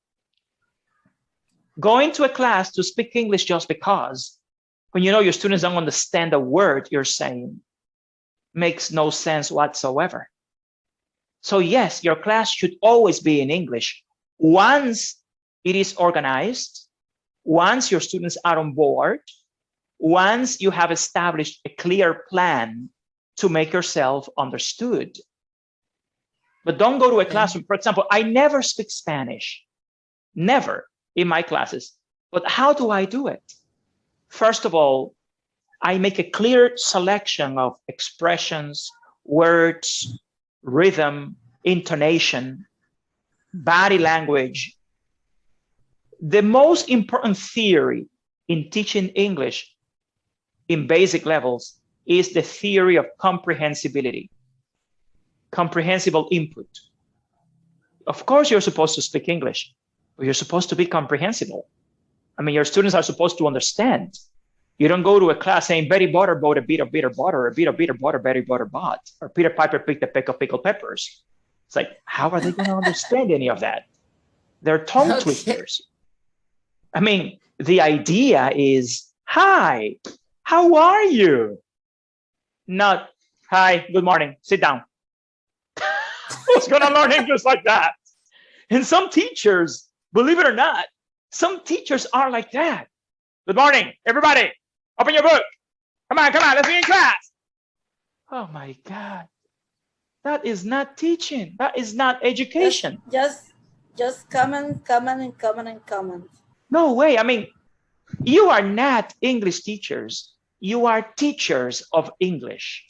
Going to a class to speak English just because, when you know your students don't understand a word you're saying, makes no sense whatsoever. So yes, your class should always be in English. Once it is organized, once your students are on board, once you have established a clear plan to make yourself understood. But don't go to a classroom. For example, I never speak Spanish, never in my classes. But how do I do it? First of all, I make a clear selection of expressions, words, rhythm, intonation, body language. The most important theory in teaching English in basic levels is the theory of comprehensibility. Comprehensible input. Of course, you're supposed to speak English, but you're supposed to be comprehensible. I mean, your students are supposed to understand. You don't go to a class saying Betty Butter bought a bit of bitter butter, or a bit of bitter butter, Betty Butter bought, or Peter Piper picked a peck of pickled peppers. It's like, how are they going to understand any of that? They're tongue twisters. I mean, the idea is, hi, how are you? Not, hi, good morning, sit down. Who's going to learn English like that? And some teachers, believe it or not, some teachers are like that. Good morning, everybody. Open your book. Come on, let's be in class. Oh my God. That is not teaching. That is not education. Just comment. No way. I mean, you are not English teachers. You are teachers of English.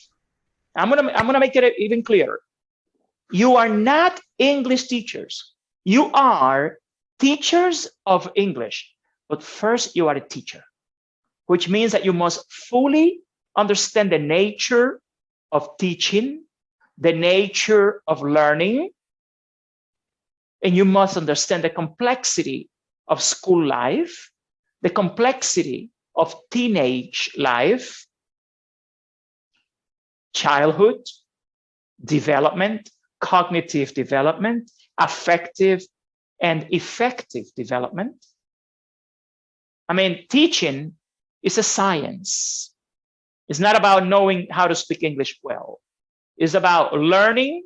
I'm gonna make it even clearer. You are not English teachers. You are teachers of English. But first, you are a teacher, which means that you must fully understand the nature of teaching, the nature of learning, and you must understand the complexity of school life, the complexity of teenage life, childhood, development, cognitive development, affective and effective development. I mean, teaching is a science. It's not about knowing how to speak English well. It's about learning,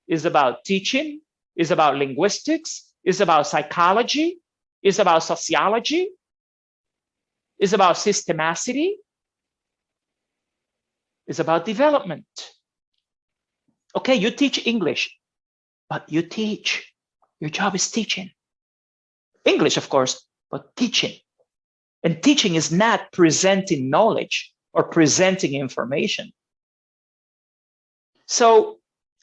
it's about teaching, it's about linguistics, it's about psychology, it's about sociology, it's about systemacity, it's about development. Okay, you teach English, but you teach. Your job is teaching. English, of course, but teaching. And teaching is not presenting knowledge or presenting information. So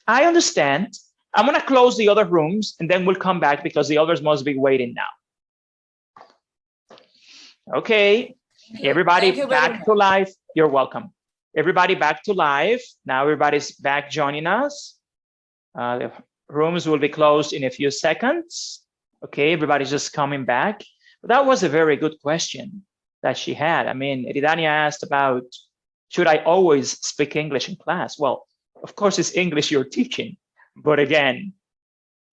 I understand. I'm going to close the other rooms and then we'll come back because the others must be waiting now. Okay, everybody back to live. You're welcome. Everybody back to live. Now everybody's back joining us. The rooms will be closed in a few seconds. Okay, everybody's just coming back. But that was a very good question that she had. I mean, Eridania asked about, should I always speak English in class? Well, of course, it's English you're teaching. But again,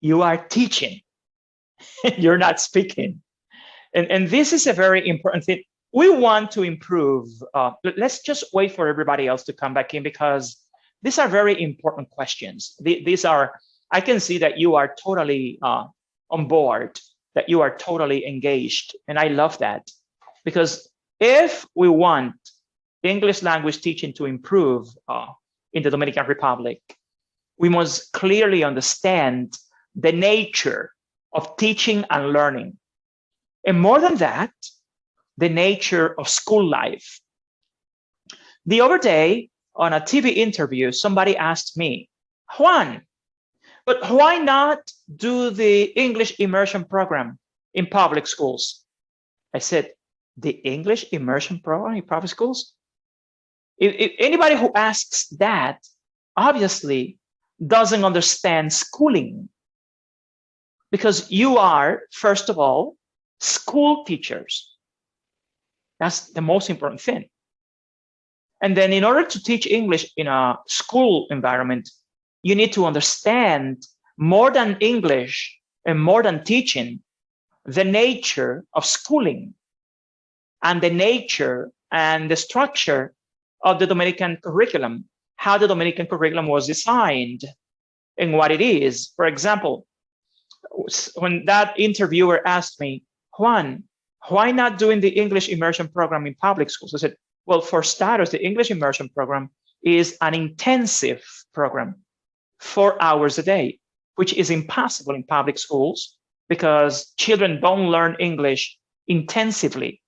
you are teaching. You're not speaking. And this is a very important thing. We want to improve. Let's just wait for everybody else to come back in, because these are very important questions. These are, I can see that you are totally on board, that you are totally engaged. And I love that, because if we want English language teaching to improve in the Dominican Republic, we must clearly understand the nature of teaching and learning. And more than that, the nature of school life. The other day on a TV interview, somebody asked me, Juan, but why not do the English immersion program in public schools? I said, the English immersion program in public schools? If anybody who asks that obviously doesn't understand schooling, because you are, first of all, school teachers. That's the most important thing. And then in order to teach English in a school environment, you need to understand more than English and more than teaching, the nature of schooling and the nature and the structure of the Dominican curriculum, how the Dominican curriculum was designed and what it is. For example, when that interviewer asked me, Juan, why not doing the English immersion program in public schools? I said, well, for starters, the English immersion program is an intensive program, 4 hours a day, which is impossible in public schools because children don't learn English intensively.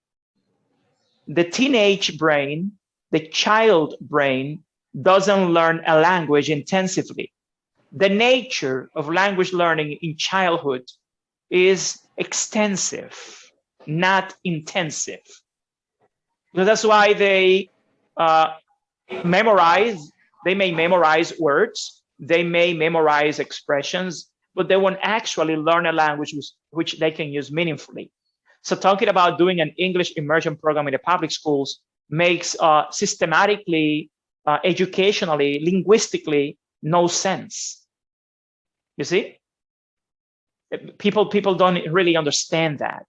The teenage brain, the child brain, doesn't learn a language intensively. The nature of language learning in childhood is extensive, not intensive. So that's why they they may memorize words, they may memorize expressions, but they won't actually learn a language which they can use meaningfully. So talking about doing an English immersion program in the public schools makes systematically, educationally, linguistically, no sense. You see? People don't really understand that.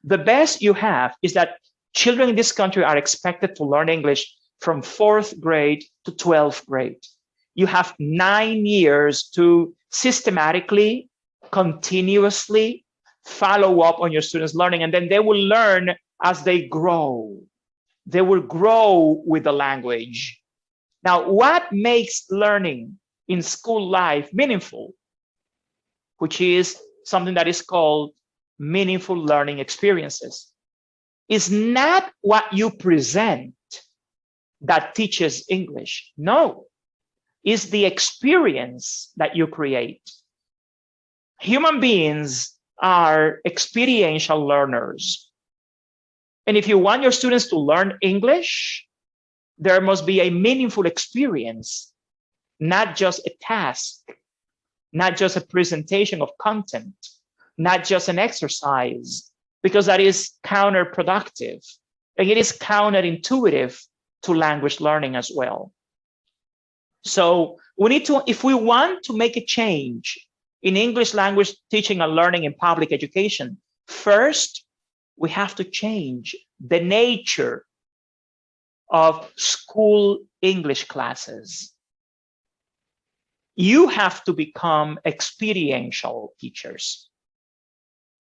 The best you have is that children in this country are expected to learn English from 4th grade to 12th grade. You have 9 years to systematically, continuously follow up on your students' learning, and then they will learn as they grow. They will grow with the language. Now, what makes learning in school life meaningful, which is something that is called meaningful learning experiences, is not what you present that teaches English. No, it's the experience that you create. Human beings are experiential learners. And if you want your students to learn English, there must be a meaningful experience, not just a task, not just a presentation of content, not just an exercise, because that is counterproductive. And it is counterintuitive to language learning as well. So we need to, if we want to make a change in English language teaching and learning in public education, first, we have to change the nature of school English classes. You have to become experiential teachers.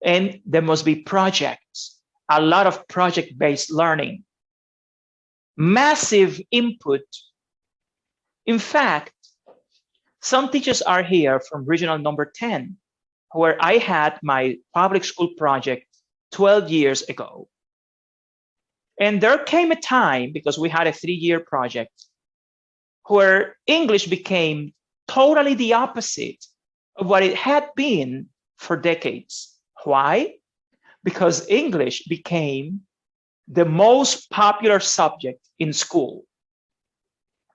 And there must be projects, a lot of project-based learning, massive input. In fact, some teachers are here from regional number 10, where I had my public school project 12 years ago. And there came a time, because we had a 3-year project, where English became totally the opposite of what it had been for decades. Why? Because English became the most popular subject in school.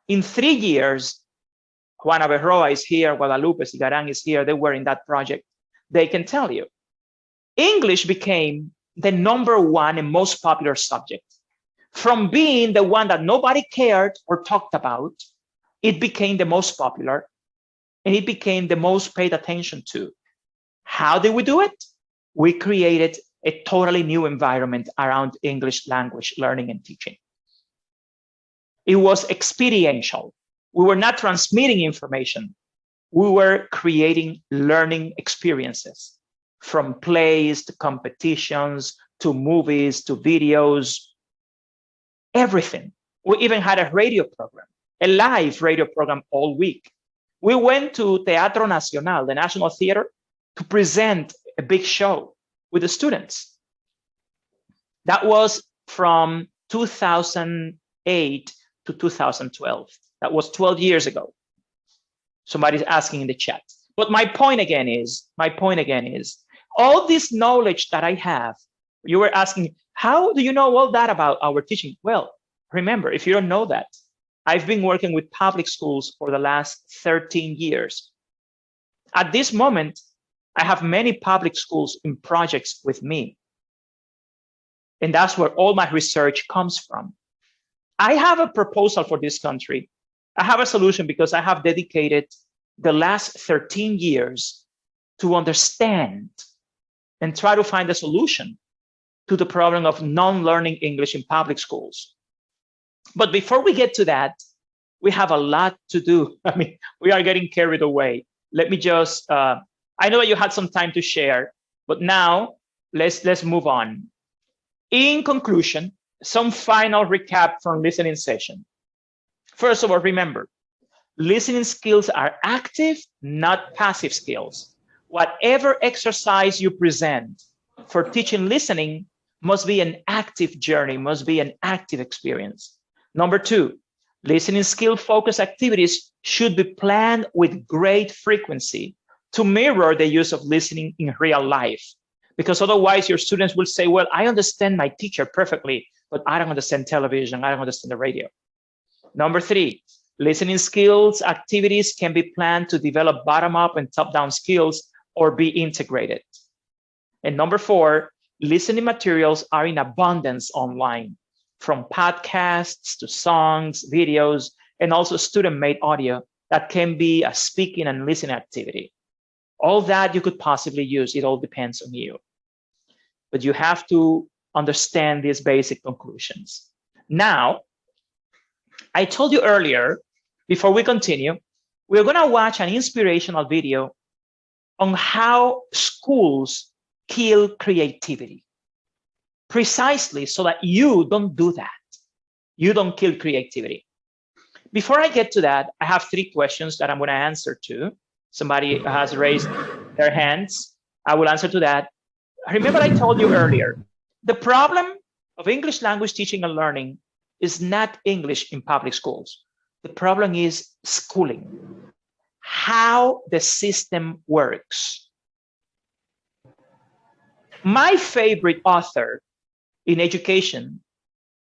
In 3 years, Juana Berroa is here, Guadalupe Cigarán is here, they were in that project. They can tell you. English became the #1 and most popular subject. From being the one that nobody cared or talked about, it became the most popular and it became the most paid attention to. How did we do it? We created a totally new environment around English language learning and teaching. It was experiential. We were not transmitting information. We were creating learning experiences, from plays to competitions, to movies, to videos, everything. We even had a radio program, a live radio program all week. We went to Teatro Nacional, the National Theater, to present a big show with the students. That was from 2008 to 2012. That was 12 years ago. Somebody's asking in the chat. But my point again is, all this knowledge that I have, you were asking, how do you know all that about our teaching? Well, remember, if you don't know that, I've been working with public schools for the last 13 years. At this moment, I have many public schools in projects with me. And that's where all my research comes from. I have a proposal for this country. I have a solution because I have dedicated the last 13 years to understand and try to find a solution to the problem of non-learning English in public schools. But before we get to that, we have a lot to do. I mean, we are getting carried away. Let me just, I know that you had some time to share, but now let's move on. In conclusion, some final recap from listening session. First of all, remember, listening skills are active, not passive skills. Whatever exercise you present for teaching listening must be an active journey, must be an active experience. Number 2, listening skill-focused activities should be planned with great frequency to mirror the use of listening in real life. Because otherwise your students will say, well, I understand my teacher perfectly, but I don't understand television, I don't understand the radio. Number 3, listening skills activities can be planned to develop bottom-up and top-down skills or be integrated. And number 4, listening materials are in abundance online, from podcasts to songs, videos, and also student-made audio that can be a speaking and listening activity. All that you could possibly use, it all depends on you. But you have to understand these basic conclusions. Now, I told you earlier, before we continue, we're gonna watch an inspirational video on how schools kill creativity. Precisely so that you don't do that. You don't kill creativity. Before I get to that, I have 3 questions that I'm gonna answer to. Somebody has raised their hands. I will answer to that. Remember I told you earlier, the problem of English language teaching and learning is not English in public schools. The problem is schooling, how the system works. My favorite author in education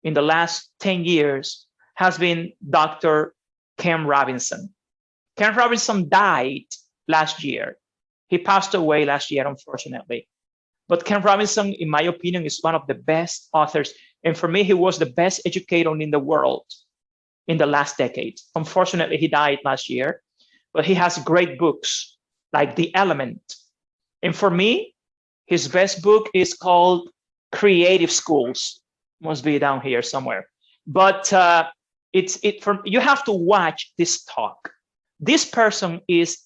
in the last 10 years has been Dr. Ken Robinson. Ken Robinson died last year. He passed away last year, unfortunately. But Ken Robinson, in my opinion, is one of the best authors. And for me, he was the best educator in the world in the last decade. Unfortunately, he died last year, but he has great books like The Element. And for me, his best book is called Creative Schools. Must be down here somewhere. But you have to watch this talk. This person is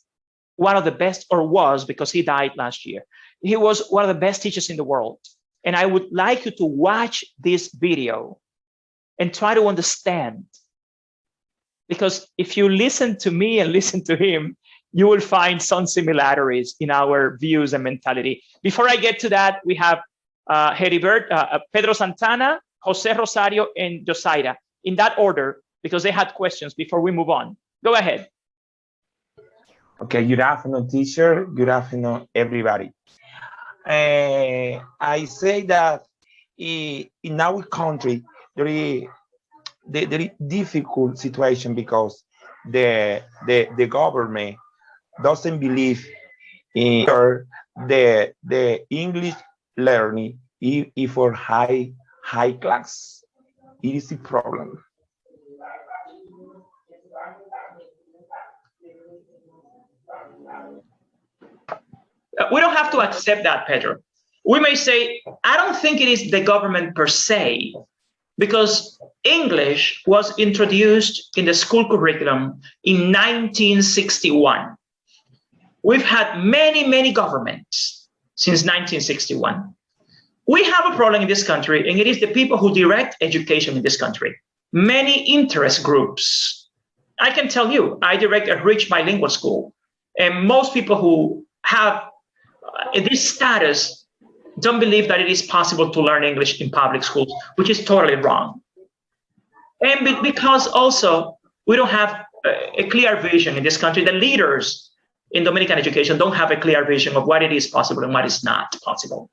one of the best, or was, because he died last year. He was one of the best teachers in the world. And I would like you to watch this video and try to understand. Because if you listen to me and listen to him, you will find some similarities in our views and mentality. Before I get to that, we have Heribert, Pedro Santana, Jose Rosario, and Josaira, in that order, because they had questions before we move on. Go ahead. Okay, good afternoon, teacher. Good afternoon, everybody. I say that in our country, there is difficult situation because the government doesn't believe in the English learning if for high class. It is a problem. We don't have to accept that, Pedro. We may say, I don't think it is the government per se, because English was introduced in the school curriculum in 1961. We've had many governments since 1961. We have a problem in this country, and it is the people who direct education in this country. Many interest groups. I can tell you, I direct a rich bilingual school, and most people who have this status don't believe that it is possible to learn English in public schools, which is totally wrong. And because also we don't have a clear vision in this country, the leaders in Dominican education don't have a clear vision of what it is possible and what is not possible.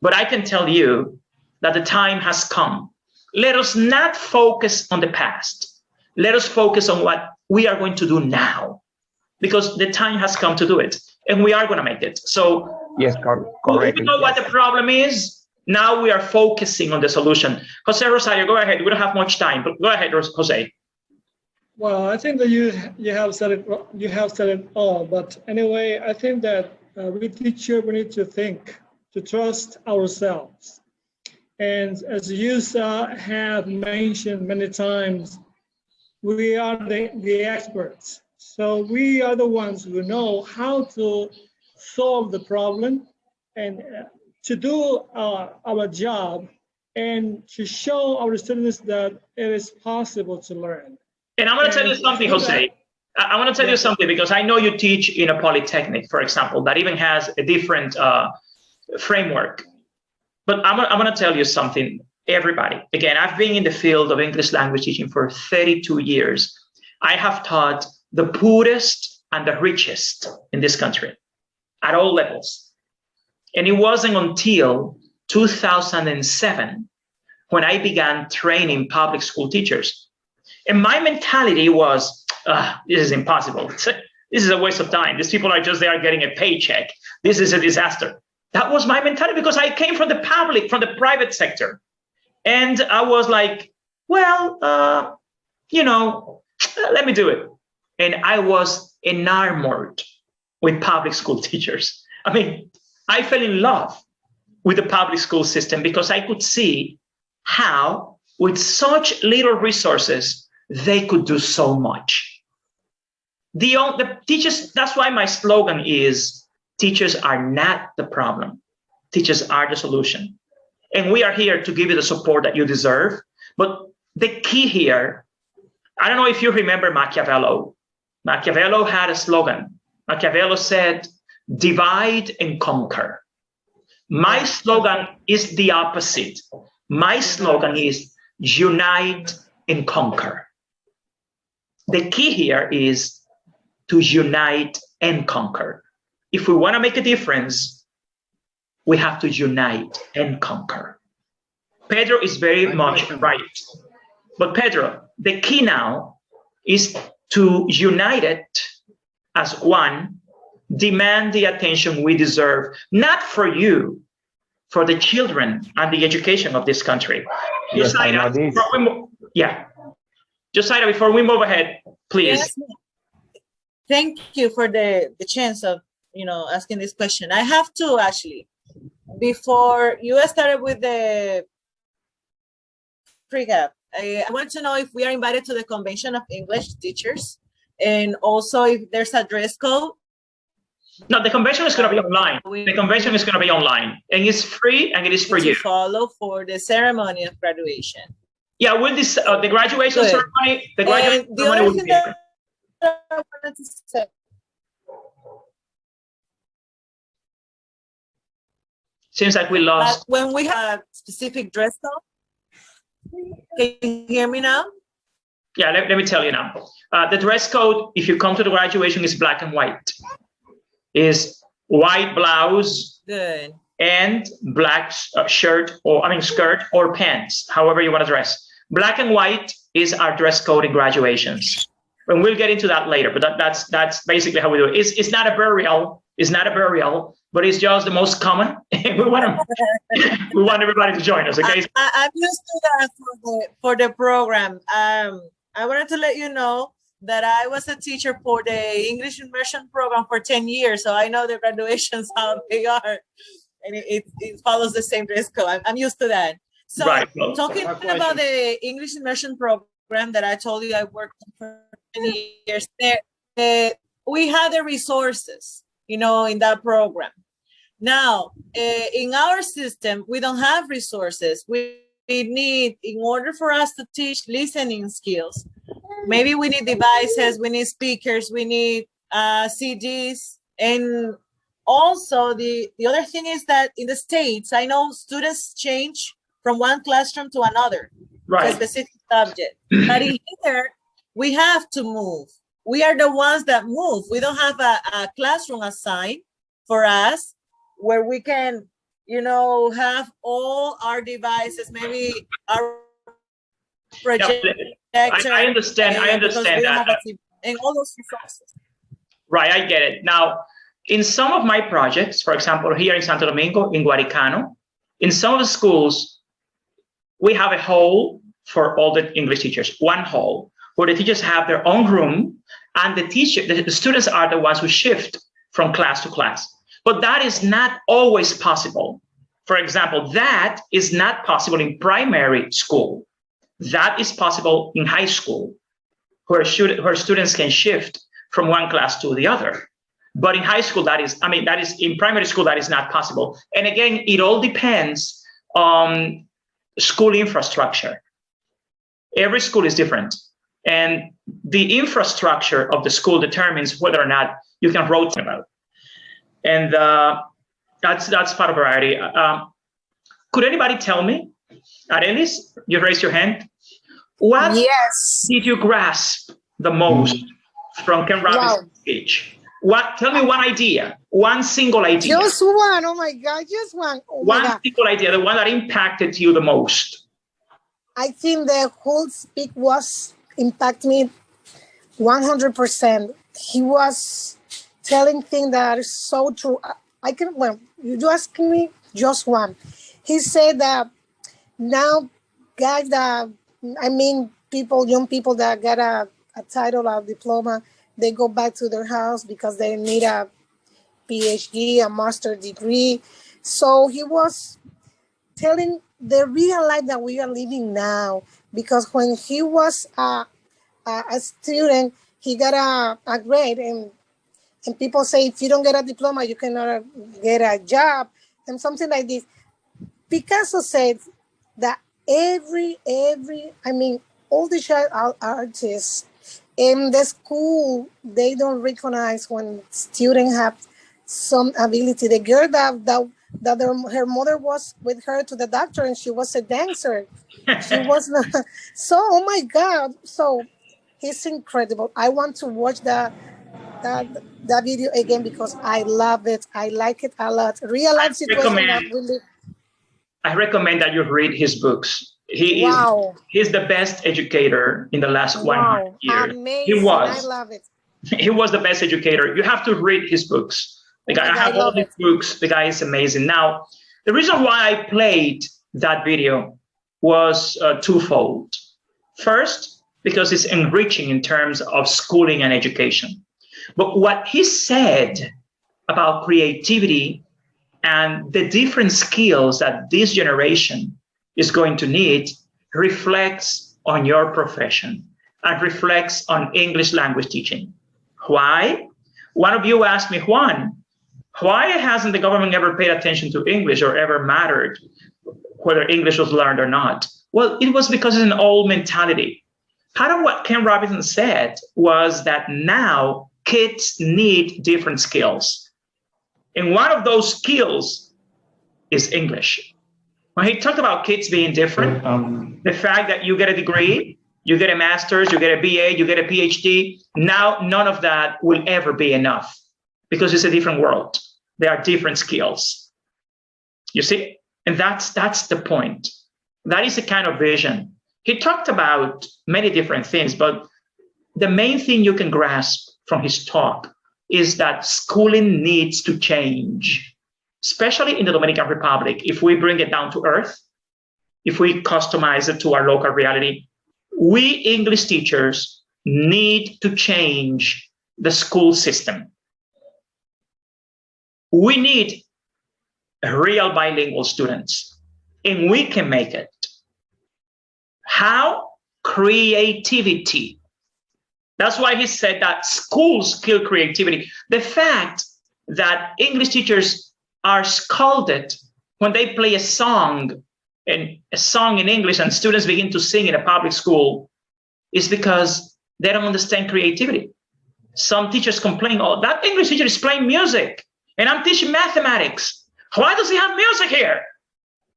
But I can tell you that the time has come. Let us not focus on the past. Let us focus on what we are going to do now, because the time has come to do it, and we are going to make it. So yes, correct. We know what the problem is. Now we are focusing on the solution. Jose Rosario, go ahead. We don't have much time, but go ahead, Jose. Well, I think that you have said it all. But anyway, I think that we teachers, we need to think, to trust ourselves. And as you have mentioned many times, we are the experts. So we are the ones who know how to solve the problem and to do our job and to show our students that it is possible to learn. And I'm going to tell you something, Jose. I want to tell you something, because I know you teach in a polytechnic, for example, that even has a different framework. But I'm going to tell you something, everybody. Again, I've been in the field of English language teaching for 32 years. I have taught the poorest and the richest in this country at all levels. And it wasn't until 2007 when I began training public school teachers. And my mentality was, this is impossible. This is a waste of time. These people are just there getting a paycheck. This is a disaster. That was my mentality, because I came from the private sector. And I was like, well, let me do it. And I was enamored with public school teachers. I mean, I fell in love with the public school system because I could see how, with such little resources, they could do so much. The teachers, that's why my slogan is, teachers are not the problem. Teachers are the solution. And we are here to give you the support that you deserve. But the key here, I don't know if you remember Machiavelli. Machiavelli had a slogan. Machiavelli said, divide and conquer. My slogan is the opposite. My slogan is unite and conquer. The key here is to unite and conquer. If we want to make a difference, we have to unite and conquer. Pedro is very much right. But Pedro, the key now is to unite it as one, demand the attention we deserve, not for you, for the children and the education of this country. Yes, Josiah, before we move ahead, please. Yes. Thank you for the chance of asking this question. I have to actually, before you started with the pre-gap, I want to know if we are invited to the Convention of English Teachers, and also if there's a dress code. No, the convention is going to be online. The convention is going to be online, and it's free, and it is for you. To follow for the ceremony of graduation. Yeah, with this the graduation ceremony. The graduation ceremony will be there. I wanted to say. Seems like we lost. When we have a specific dress code, can you hear me now? Yeah, let me tell you now. The dress code, if you come to the graduation, is black and white. Is white blouse and black skirt or pants, however you want to dress. Black and white is our dress code in graduations. And we'll get into that later, but that's basically how we do it. It's not a burial. It's not a burial, but it's just the most common. we want everybody to join us. Okay. I'm used to that for the program. I wanted to let you know that I was a teacher for the English immersion program for 10 years, so I know the graduations how they are, and it follows the same dress code. I'm used to that. So right. Talking about the English immersion program that I told you I worked for 10 years, we had the resources, in that program. Now, in our system, we don't have resources. We need, in order for us to teach listening skills, maybe we need devices, we need speakers, we need CDs. And also the other thing is that in the States, I know students change from one classroom to another, to a specific subject. But in here, we have to move. We are the ones that move. We don't have a classroom assigned for us where we can, have all our devices, maybe our projector. I understand that. And all those resources. Right, I get it. Now, in some of my projects, for example, here in Santo Domingo, in Guaricano, in some of the schools, we have a hall for all the English teachers, one hall, where the teachers have their own room, and the students are the ones who shift from class to class. But that is not always possible. For example, that is not possible in primary school. That is possible in high school, where students can shift from one class to the other. But in high school, that is in primary school, that is not possible. And again, it all depends on school infrastructure. Every school is different. And the infrastructure of the school determines whether or not you can rotate about. And that's part of variety. Could anybody tell me, Arelis, you raised your hand. What did you grasp the most from Ken Robinson's speech? Tell me one idea, one single idea. Just one, oh my God, just one. Oh my God. Single idea, the one that impacted you the most. I think the whole speech was impact me 100%. He was telling things that are so true. You ask me just one. He said that now guys young people that get a title or diploma, they go back to their house because they need a PhD, a master's degree. So he was telling the real life that we are living now, because when he was a student, he got a grade, and people say if you don't get a diploma, you cannot get a job, and something like this. Picasso said that all the child artists in the school, they don't recognize when students have some ability. The girl that her mother was with her to the doctor, and she was a dancer. She was not. So, oh my God. So he's incredible. I want to watch that video again because I love it. I like it a lot. Real life situation that really. I recommend that you read his books. He's the best educator in the last 100 years. Amazing. I love it. He was the best educator. You have to read his books. I have all his books. The guy is amazing. Now, the reason why I played that video was twofold. First, because it's enriching in terms of schooling and education. But what he said about creativity and the different skills that this generation is going to need reflects on your profession and reflects on English language teaching. Why? One of you asked me, Juan, why hasn't the government ever paid attention to English or ever mattered whether English was learned or not? Well, it was because it's an old mentality. Part of what Ken Robinson said was that now kids need different skills. And one of those skills is English. When he talked about kids being different, the fact that you get a degree, you get a master's, you get a BA, you get a PhD, now none of that will ever be enough because it's a different world. There are different skills. You see? And that's the point. That is the kind of vision. He talked about many different things, but the main thing you can grasp from his talk is that schooling needs to change, especially in the Dominican Republic. If we bring it down to earth, if we customize it to our local reality, we English teachers need to change the school system. We need real bilingual students, and we can make it. How? Creativity. That's why he said that schools kill creativity. The fact that English teachers are scalded when they play a song in English and students begin to sing in a public school is because they don't understand creativity. Some teachers complain, oh, that English teacher is playing music and I'm teaching mathematics. Why does he have music here?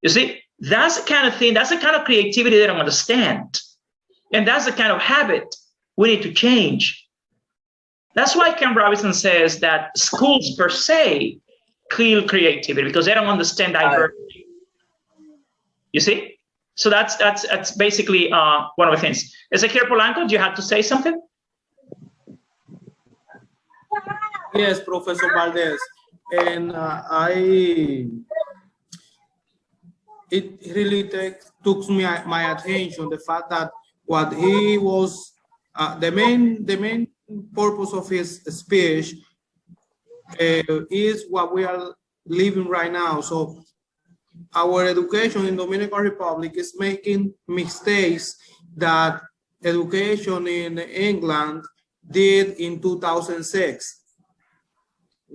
You see, that's the kind of thing, that's the kind of creativity they don't understand. And that's the kind of habit we need to change. That's why Ken Robinson says that schools per se kill creativity because they don't understand diversity. You see? So that's basically one of the things. Ezequiel Polanco, do you have to say something? Yes, Professor Valdez. And it really took my attention, the fact that what he was, the main purpose of his speech is what we are living right now. So our education in Dominican Republic is making mistakes that education in England did in 2006.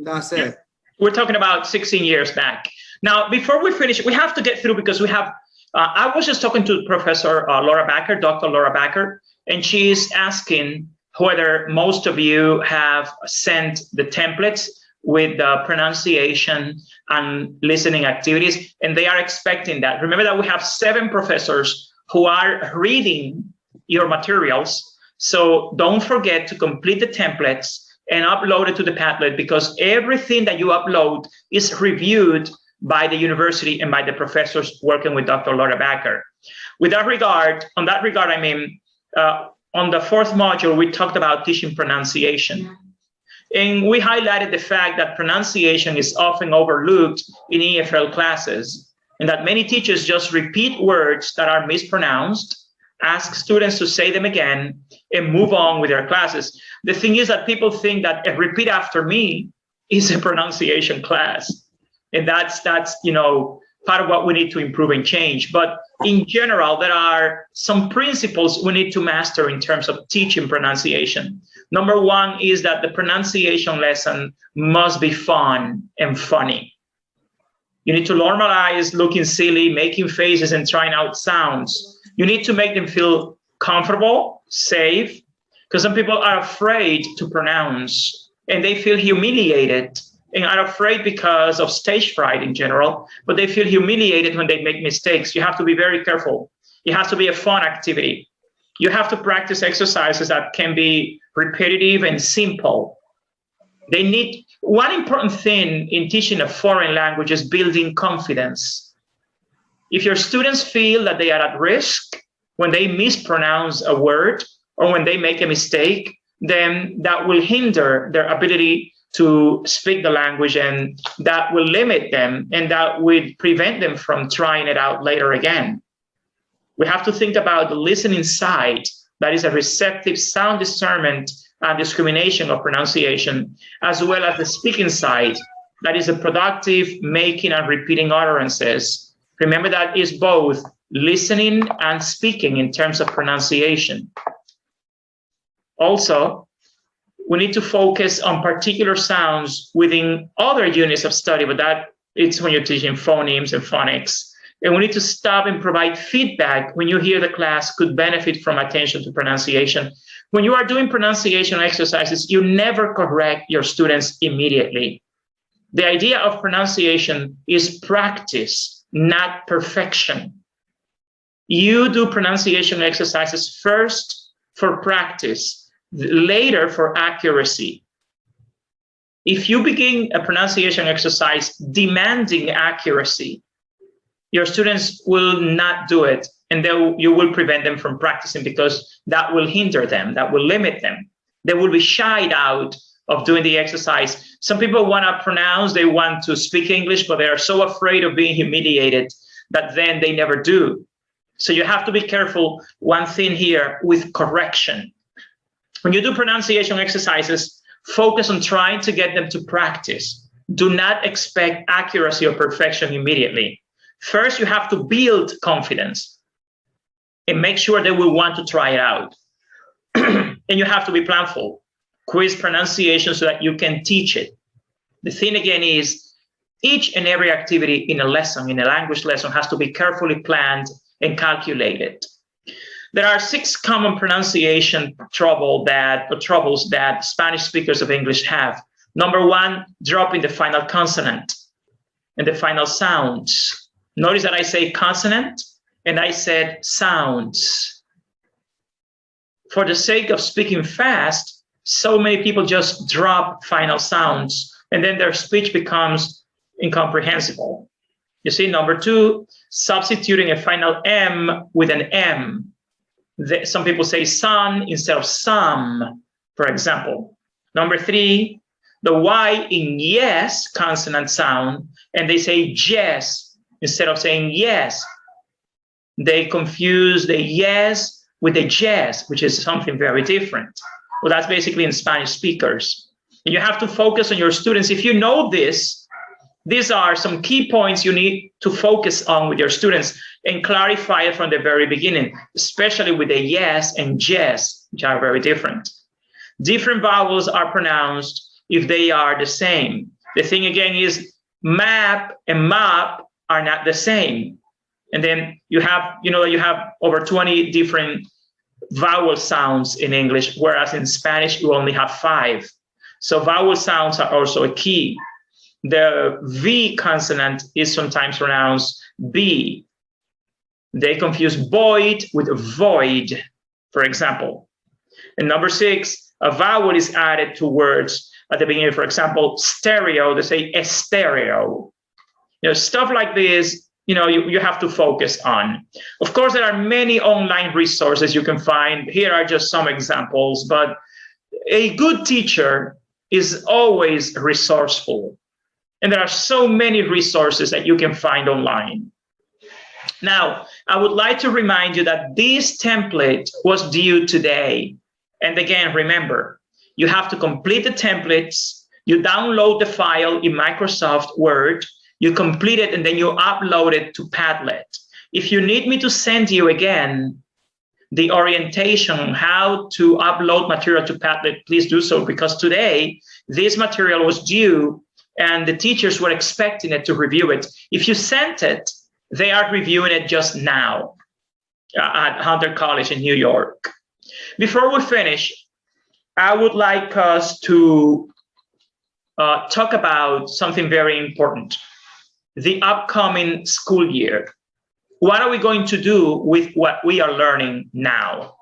That's it. We're talking about 16 years back. Now, before we finish, we have to get through because we have, I was just talking to Professor Laura Backer, Dr. Laura Backer, and she's asking whether most of you have sent the templates with the pronunciation and listening activities, and they are expecting that. Remember that we have 7 professors who are reading your materials, so don't forget to complete the templates and upload it to the Padlet because everything that you upload is reviewed by the university and by the professors working with Dr. Laura Backer. With that regard, on that regard, I mean, on the 4th module, we talked about teaching pronunciation. And we highlighted the fact that pronunciation is often overlooked in EFL classes, and that many teachers just repeat words that are mispronounced, ask students to say them again, and move on with their classes. The thing is that people think that a repeat after me is a pronunciation class. And that's you know, part of what we need to improve and change. But in general, there are some principles we need to master in terms of teaching pronunciation. Number 1 is that the pronunciation lesson must be fun and funny. You need to normalize looking silly, making faces, and trying out sounds. You need to make them feel comfortable, safe, because some people are afraid to pronounce and they feel humiliated and are afraid because of stage fright in general, but they feel humiliated when they make mistakes. You have to be very careful. It has to be a fun activity. You have to practice exercises that can be repetitive and simple. They need, one important thing in teaching a foreign language is building confidence. If your students feel that they are at risk when they mispronounce a word or when they make a mistake, then that will hinder their ability to speak the language, and that will limit them, and that would prevent them from trying it out later again. We have to think about the listening side, that is a receptive sound discernment and discrimination of pronunciation, as well as the speaking side, that is a productive making and repeating utterances. Remember that is both listening and speaking in terms of pronunciation. Also, we need to focus on particular sounds within other units of study, but that it's when you're teaching phonemes and phonics. And we need to stop and provide feedback when you hear the class could benefit from attention to pronunciation. When you are doing pronunciation exercises, you never correct your students immediately. The idea of pronunciation is practice, not perfection. You do pronunciation exercises first for practice, later for accuracy. If you begin a pronunciation exercise demanding accuracy, your students will not do it, and you will prevent them from practicing because that will hinder them, that will limit them. They will be shied out of doing the exercise. Some people want to pronounce, they want to speak English, but they are so afraid of being humiliated that then they never do. So you have to be careful, one thing here, with correction. When you do pronunciation exercises, focus on trying to get them to practice. Do not expect accuracy or perfection immediately. First, you have to build confidence and make sure they will want to try it out. And you have to be planful. Quiz pronunciation so that you can teach it. The thing again is, each and every activity in a lesson, in a language lesson, has to be carefully planned and calculated. There are 6 common pronunciation troubles that Spanish speakers of English have. Number 1, dropping the final consonant and the final sounds. Notice that I say consonant and I said sounds. For the sake of speaking fast, so many people just drop final sounds and then their speech becomes incomprehensible. You see, number 2, substituting a final M with an M. Some people say sun instead of some, for example. Number 3, the Y in yes consonant sound, and they say yes instead of saying yes. They confuse the yes with the yes, which is something very different. Well, that's basically in Spanish speakers. And you have to focus on your students. If you know this, these are some key points you need to focus on with your students and clarify it from the very beginning, especially with the yes and yes, which are very different. Different vowels are pronounced if they are the same. The thing again is map and mop are not the same. And then you have over 20 different vowel sounds in English, whereas in Spanish you only have 5. So vowel sounds are also a key. The V consonant is sometimes pronounced B. They confuse void with void, for example. And number 6, a vowel is added to words at the beginning. For example, stereo, they say estereo. Stuff like this, you have to focus on. Of course, there are many online resources you can find. Here are just some examples, but a good teacher is always resourceful. And there are so many resources that you can find online. Now, I would like to remind you that this template was due today. And again, remember, you have to complete the templates, you download the file in Microsoft Word, you complete it, and then you upload it to Padlet. If you need me to send you again the orientation on how to upload material to Padlet, please do so, because today this material was due and the teachers were expecting it to review it. If you sent it, they are reviewing it just now at Hunter College in New York. Before we finish, I would like us to talk about something very important, the upcoming school year. What are we going to do with what we are learning now?